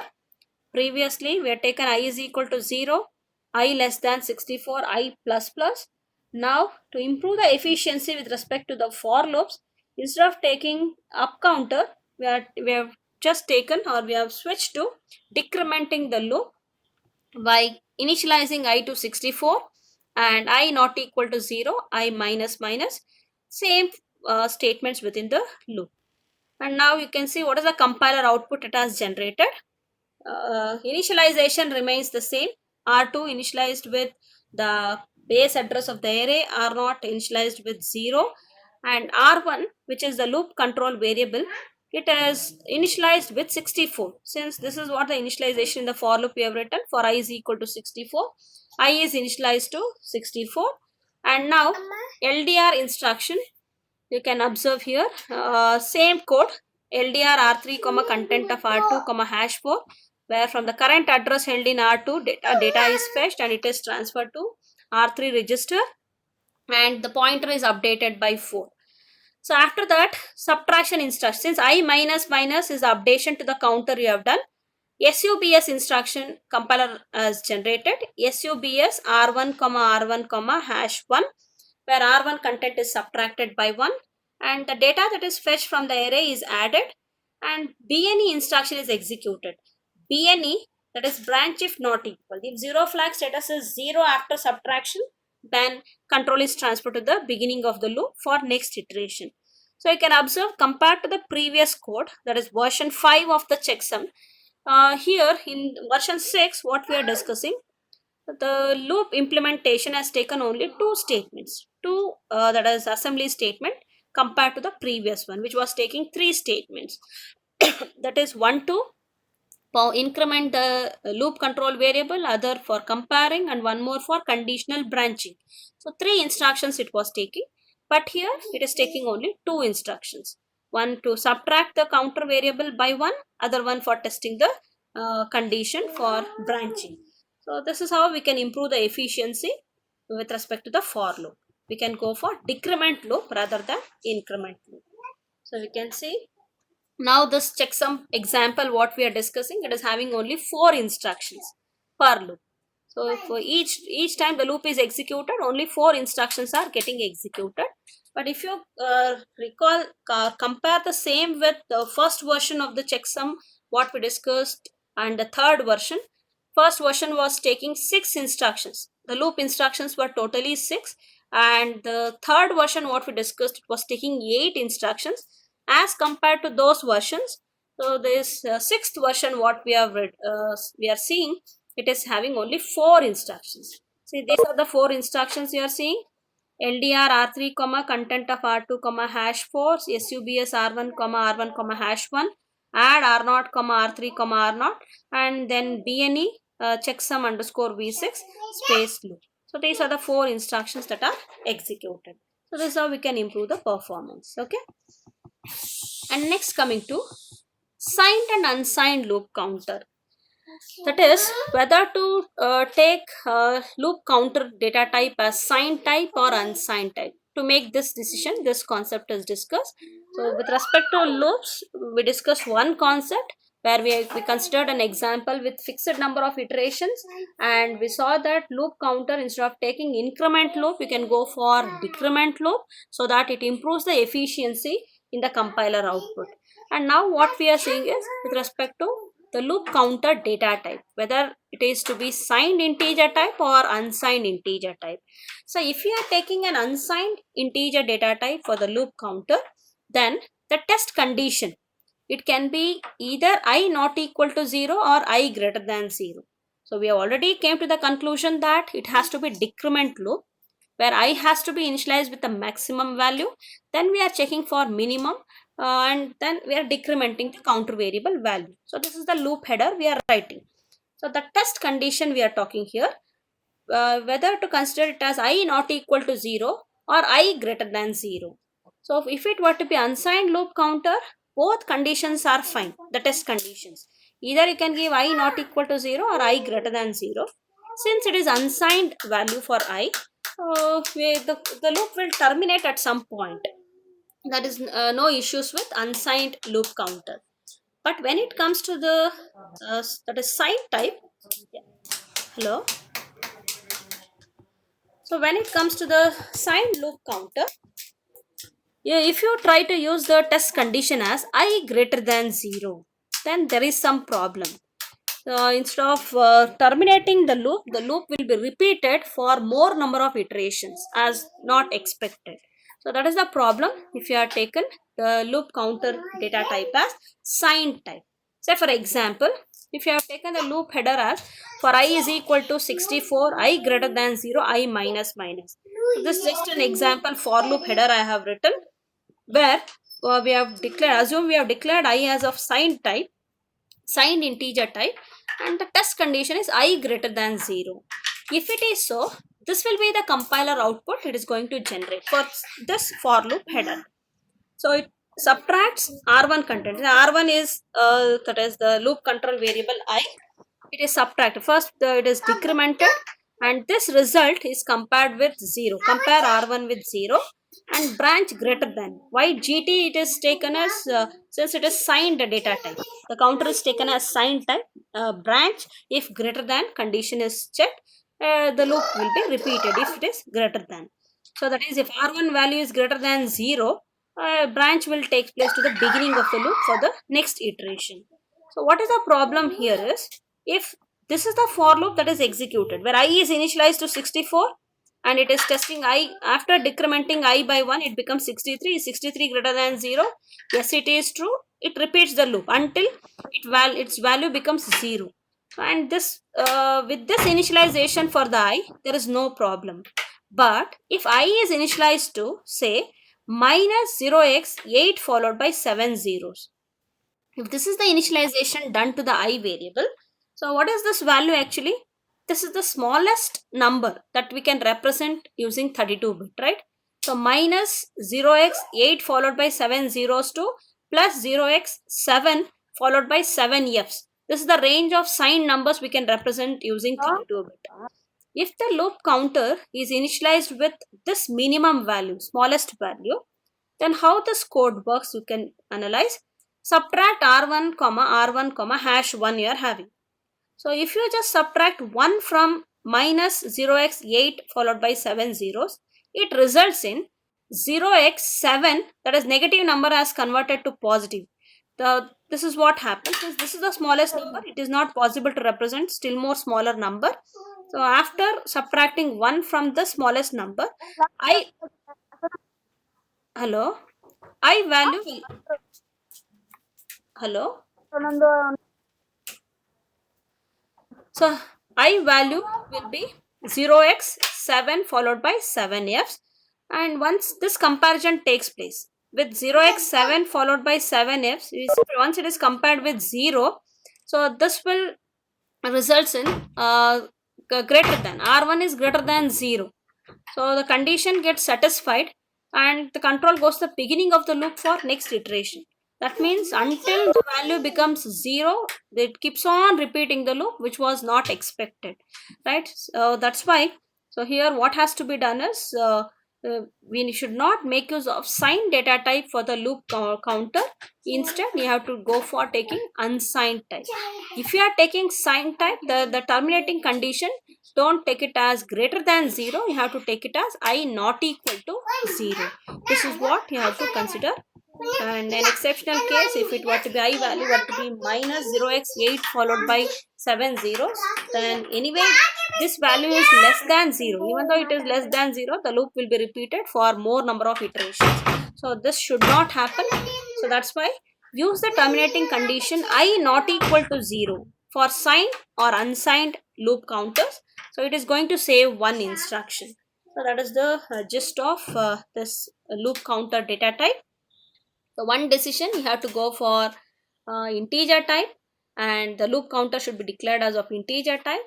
Previously we had taken I is equal to 0, I less than 64, I plus plus. Now to improve the efficiency with respect to the for loops, instead of taking up counter, we have just taken, or we have switched to decrementing the loop by initializing I to 64 and I not equal to 0, I minus minus, same statements within the loop. And now you can see what is the compiler output it has generated. Initialization remains the same. R2 initialized with the base address of the array, R0 initialized with 0, and R1, which is the loop control variable, it is initialized with 64. Since this is what the initialization in the for loop we have written, for I is equal to 64, I is initialized to 64. And now LDR instruction, you can observe here, same code, LDR R3 comma content of R2 comma hash 4, where from the current address held in R2 data is fetched and it is transferred to R3 register, and the pointer is updated by 4. So after that, subtraction instruction, since I minus minus is the updation to the counter you have done, SUBS instruction compiler has generated SUBS R1 comma R1 comma hash 1, where R1 content is subtracted by 1 and the data that is fetched from the array is added, and BNE instruction is executed. BNE, that is branch if not equal. If zero flag status is 0 after subtraction, then control is transferred to the beginning of the loop for next iteration. So you can observe, compared to the previous code, that is version 5 of the checksum, here in version 6 what we are discussing, the loop implementation has taken only two statements, that is assembly statement, compared to the previous one which was taking three statements. That is one to increment the loop control variable, other for comparing, and one more for conditional branching. So three instructions it was taking, but here it is taking only two instructions, one to subtract the counter variable by one, other one for testing the condition for branching. So this is how we can improve the efficiency with respect to the for loop. We can go for decrement loop rather than increment loop. So we can see now this checksum example what we are discussing, it is having only 4 instructions per loop. So for each time the loop is executed, only 4 instructions are getting executed. But if you recall, compare the same with the first version of the checksum what we discussed and the third version. First version was taking 6 instructions. The loop instructions were totally 6, and the third version what we discussed, it was taking 8 instructions as compared to those versions. So this sixth version what we have read, we are seeing, it is having only 4 instructions. See, these are the 4 instructions you are seeing: LDR R3 comma content of R2 comma hash 4, SUBS R1 comma R1 comma hash 1, add R0 comma R3 comma R0, and then BNE checksum underscore V6 space loop. So these are the 4 instructions that are executed. So this is how we can improve the performance. Okay. And next, coming to signed and unsigned loop counter. That is whether to take loop counter data type as signed type or unsigned type. To make this decision, this concept is discussed. So with respect to loops, we discussed one concept where we considered an example with fixed number of iterations, and we saw that loop counter, instead of taking increment loop, you can go for decrement loop, so that it improves the efficiency in the compiler output. And now what we are seeing is with respect to the loop counter data type, whether it is to be signed integer type or unsigned integer type. So if you are taking an unsigned integer data type for the loop counter, then the test condition, it can be either I not equal to 0 or I greater than 0. So we have already came to the conclusion that it has to be decrement loop, where I has to be initialized with the maximum value. Then we are checking for minimum, and then we are decrementing the counter variable value. So this is the loop header we are writing. So the test condition we are talking here, whether to consider it as I not equal to 0 or I greater than 0. So if it were to be unsigned loop counter, both conditions are fine, the test conditions. Either you can give I not equal to 0 or I greater than 0. Since it is unsigned value for I, the loop will terminate at some point. That is no issues with unsigned loop counter. But when it comes to the that is signed type, yeah. Hello. So when it comes to the signed loop counter, if you try to use the test condition as I greater than 0, then there is some problem. Instead of terminating the loop will be repeated for more number of iterations as not expected. So that is the problem if you have taken the loop counter data type as signed type. Say for example, if you have taken the loop header as for I is equal to 64, I greater than 0, I minus minus. So this is just an example for loop header I have written, where we have declared, assume we have declared I as of signed type, signed integer type, and the test condition is I greater than 0. If it is so, this will be the compiler output it is going to generate for this for loop header. So it subtracts R1 content. R1 is that is the loop control variable I. It is subtracted. First it is decremented, and this result is compared with 0. Compare R1 with 0 and branch greater than. Why GT it is taken as, since it is signed data type. The counter is taken as signed type. Branch if greater than condition is checked, the loop will be repeated if it is greater than. So that is if R1 value is greater than 0, branch will take place to the beginning of the loop for the next iteration. So what is the problem here is, if this is the for loop that is executed where I is initialized to 64 and it is testing I, after decrementing I by 1 it becomes 63, is 63 greater than 0? Yes, it is true. It repeats the loop until its value becomes 0. And this with this initialization for the I, there is no problem. But if I is initialized to say minus 0x8 followed by 7 zeros, if this is the initialization done to the I variable, so what is this value actually? This is the smallest number that we can represent using 32-bit, right? So minus 0x8 followed by 7 zeros to plus 0x7 followed by 7 f's. This is the range of signed numbers we can represent using 32-bit. If the loop counter is initialized with this minimum value, smallest value, then how this code works you can analyze. Subtract R1 comma R1 comma hash 1 you are having. So if you just subtract 1 from minus 0x8 followed by 7 zeros, it results in 0x7, that is negative number as converted to positive. This is what happens. Since this is the smallest number, it is not possible to represent still more smaller number. So after subtracting 1 from the smallest number, hello, I value will, hello. So I value will be 0x7 followed by 7f's, and once this comparison takes place with 0x7 followed by 7f's, once it is compared with 0, so this will results in greater than, R1 is greater than 0. So the condition gets satisfied and the control goes to the beginning of the loop for next iteration. That means until the value becomes 0, it keeps on repeating the loop, which was not expected, right? So that's why, so here what has to be done is, we should not make use of signed data type for the loop counter. Instead, you have to go for taking unsigned type. If you are taking signed type, the terminating condition, don't take it as greater than 0, you have to take it as I not equal to 0. This is what you have to consider. And an exceptional case, if it were to be I value were to be minus 0x8 followed by 7 zeros, then anyway this value is less than 0. Even though it is less than 0, the loop will be repeated for more number of iterations. So this should not happen. So that's why use the terminating condition I not equal to 0 for signed or unsigned loop counters. So it is going to save one instruction. So that is the gist of this loop counter data type. So one decision, you have to go for integer type, and the loop counter should be declared as of integer type.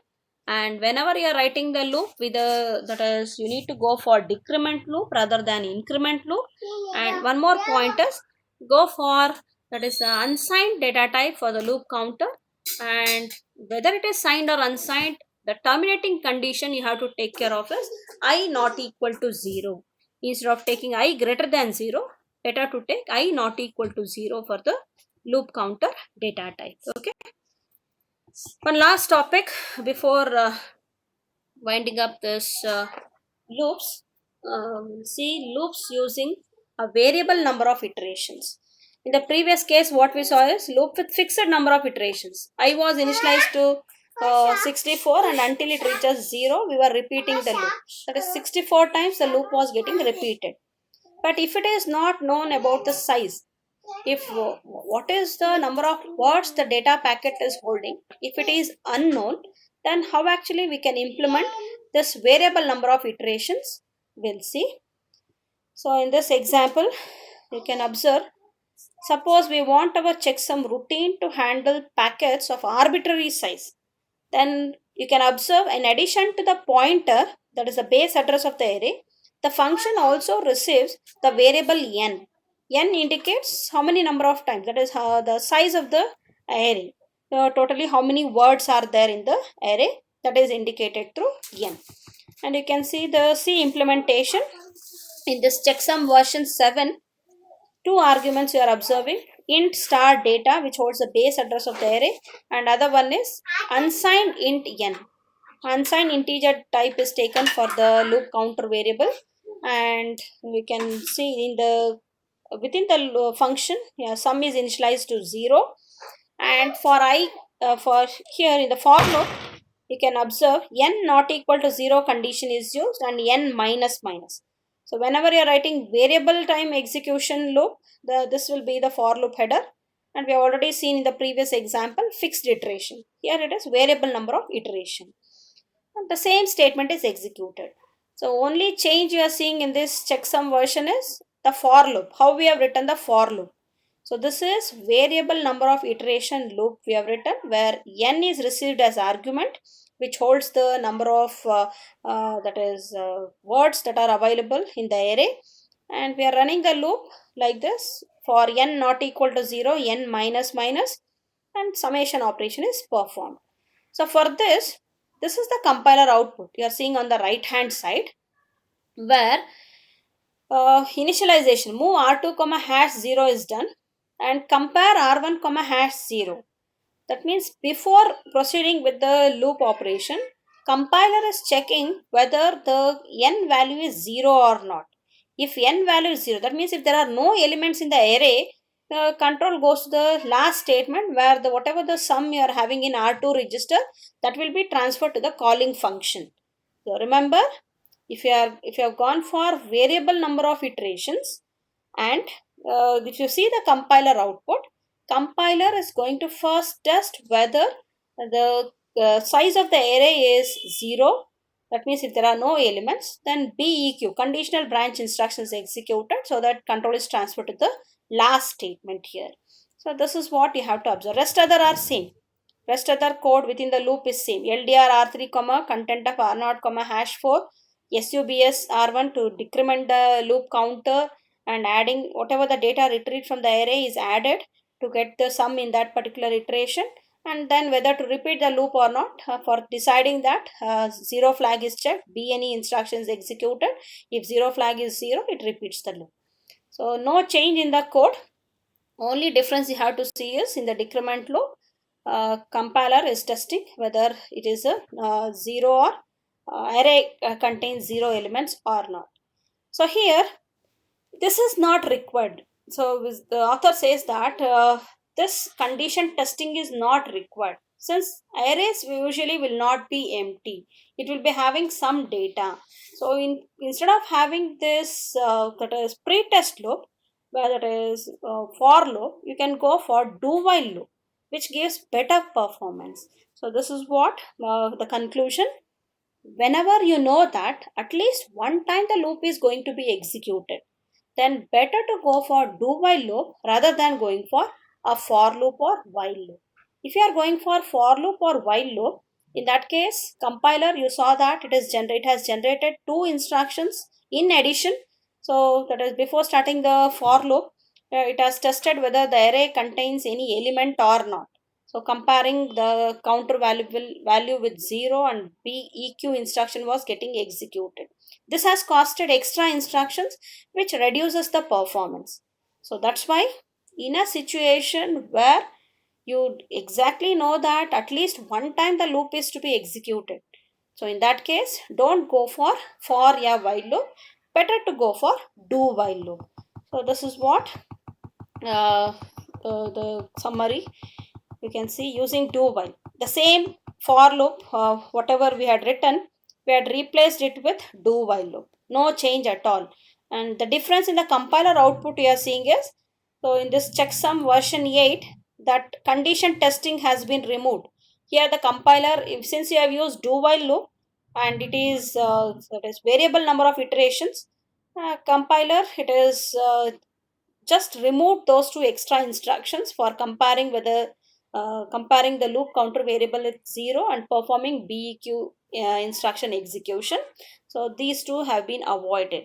And whenever you are writing the loop with that is, you need to go for decrement loop rather than increment loop. And one more point is, go for that is unsigned data type for the loop counter, and whether it is signed or unsigned, the terminating condition you have to take care of is I not equal to 0. Instead of taking I greater than 0, better to take I not equal to 0 for the loop counter data type. Okay. One last topic before winding up this loops. See loops using a variable number of iterations. In the previous case, what we saw is loop with fixed number of iterations. I was initialized to 64, and until it reaches 0, we were repeating the loop. That is 64 times the loop was getting repeated. But if it is not known about the size, if what is the number of words the data packet is holding, if it is unknown, then how actually we can implement this variable number of iterations, we'll see. So in this example, you can observe, suppose we want our checksum routine to handle packets of arbitrary size. Then you can observe, in addition to the pointer, that is the base address of the array, the function also receives the variable n. N indicates how many number of times, that is the size of the array. Totally how many words are there in the array, that is indicated through n. And you can see the C implementation in this checksum version 7. Two arguments you are observing: int star data, which holds the base address of the array, and other one is unsigned int n. Unsigned integer type is taken for the loop counter variable, and we can see in the within the function, yeah, sum is initialized to 0, and for for here in the for loop, you can observe n not equal to 0 condition is used, and n minus minus. So whenever you are writing variable time execution loop, this will be the for loop header, and we have already seen in the previous example fixed iteration. Here it is variable number of iteration, and the same statement is executed. So only change you are seeing in this checksum version is the for loop, how we have written the for loop. So this is variable number of iteration loop we have written, where n is received as argument, which holds the number of words that are available in the array, and we are running the loop like this for n not equal to 0, n minus minus, and summation operation is performed. So for this is the compiler output you are seeing on the right hand side, where initialization move r2 comma hash 0 is done, and compare r1 comma hash 0. That means before proceeding with the loop operation, compiler is checking whether the n value is 0 or not. If n value is 0, that means if there are no elements in the array, the control goes to the last statement, where the whatever the sum you are having in R2 register, that will be transferred to the calling function. So remember, if you have gone for variable number of iterations, and if you see the compiler output, compiler is going to first test whether the size of the array is 0. That means if there are no elements, then BEQ, conditional branch instruction, is executed, so that control is transferred to the last statement here. So this is what you have to observe. Rest other are same. Rest other code within the loop is same. LDR R3 comma content of R0 comma hash 4, SUBS R1 to decrement the loop counter, and adding whatever the data retrieved from the array is added to get the sum in that particular iteration, and then whether to repeat the loop or not. For deciding that, 0 flag is checked, BNE instruction is executed. If 0 flag is 0, it repeats the loop. So no change in the code. Only difference you have to see is in the decrement loop, compiler is testing whether it is a 0 or array contains 0 elements or not. So here this is not required. So the author says that this condition testing is not required, since arrays usually will not be empty, it will be having some data. So instead of having this that is pre-test loop, where that is for loop, you can go for do while loop, which gives better performance. So this is what the conclusion. Whenever you know that at least one time the loop is going to be executed, then better to go for do while loop rather than going for a for loop or while loop. If you are going for loop or while loop, in that case, compiler, you saw that it has generated two instructions in addition. So that is, before starting the for loop, it has tested whether the array contains any element or not. So comparing the counter value with 0, and BEQ instruction was getting executed. This has costed extra instructions, which reduces the performance. So that's why in a situation where you exactly know that at least one time the loop is to be executed, so in that case, don't go for a while loop, better to go for do while loop. So this is what uh, the summary. You can see using do while. The same for loop, whatever we had written, we had replaced it with do while loop. No change at all. And the difference in the compiler output you are seeing is, so in this checksum version 8, that condition testing has been removed. Here the compiler, since you have used do while loop and it is variable number of iterations, compiler, it is just remove those two extra instructions for comparing whether comparing the loop counter variable at 0 and performing BEQ instruction execution. So these two have been avoided.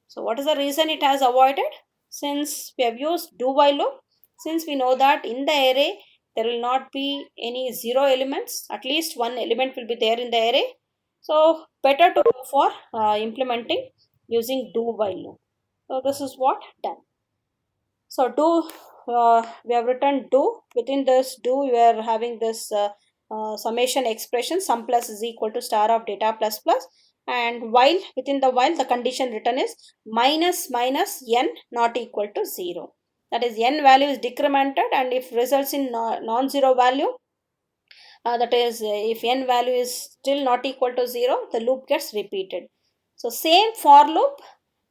So what is the reason it has avoided? Since we have used do while loop, since we know that in the array there will not be any zero elements, at least one element will be there in the array. So better to go for implementing using do while loop. So this is what done. So do, we have written do. Within this do, we are having this summation expression, sum plus is equal to star of data plus plus, and while, within the while, the condition written is minus minus n not equal to 0. That is, n value is decremented, and if results in non-zero value, that is, if n value is still not equal to 0, the loop gets repeated. So same for loop,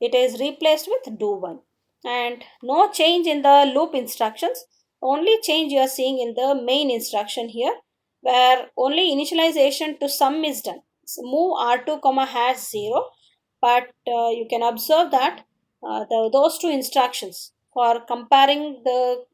it is replaced with do while, and no change in the loop instructions. Only change you are seeing in the main instruction here, where only initialization to sum is done. So move r2 comma hash 0, but you can observe that those two instructions for comparing the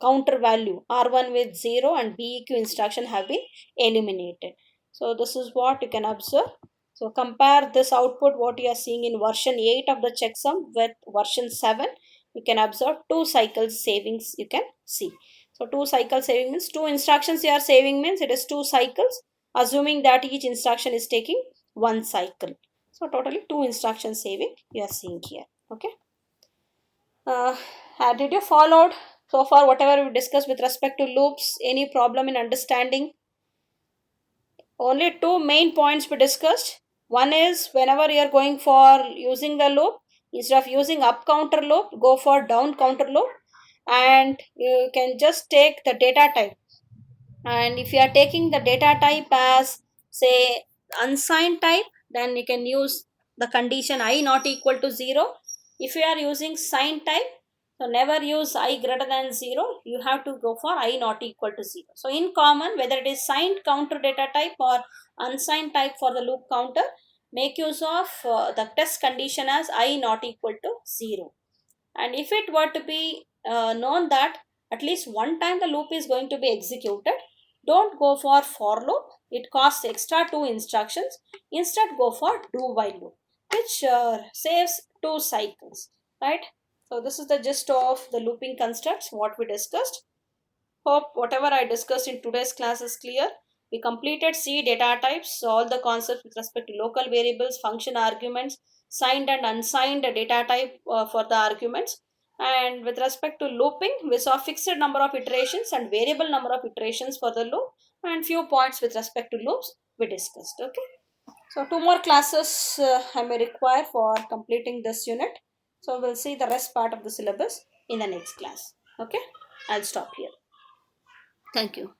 counter value r1 with 0 and BEQ instruction have been eliminated. So this is what you can observe. So compare this output what you are seeing in version 8 of the checksum with version 7. You can observe 2 cycles savings you can see. So 2 cycle saving means 2 instructions you are saving, means it is 2 cycles, assuming that each instruction is taking 1 cycle. So totally 2 instruction saving you are seeing here. Okay. Did you followed so far whatever we discussed with respect to loops? Any problem in understanding? Only two main points we discussed. One is whenever you are going for using the loop, instead of using up counter loop, go for down counter loop, and you can just take the data type. And if you are taking the data type as, say, unsigned type, then you can use the condition I not equal to 0. If you are using signed type, so never use I greater than 0, you have to go for I not equal to 0. So in common, whether it is signed counter data type or unsigned type for the loop counter, make use of the test condition as I not equal to 0. And if it were to be known that at least one time the loop is going to be executed, don't go for loop. It costs extra 2 instructions. Instead go for do while loop, which saves 2 cycles, right? So this is the gist of the looping constructs what we discussed. Hope whatever I discussed in today's class is clear. We completed C data types, so all the concepts with respect to local variables, function arguments, signed and unsigned data type for the arguments. And with respect to looping, we saw fixed number of iterations and variable number of iterations for the loop, and few points with respect to loops we discussed. Okay. So two more classes I may require for completing this unit. So we'll see the rest part of the syllabus in the next class. Okay. I'll stop here. Thank you.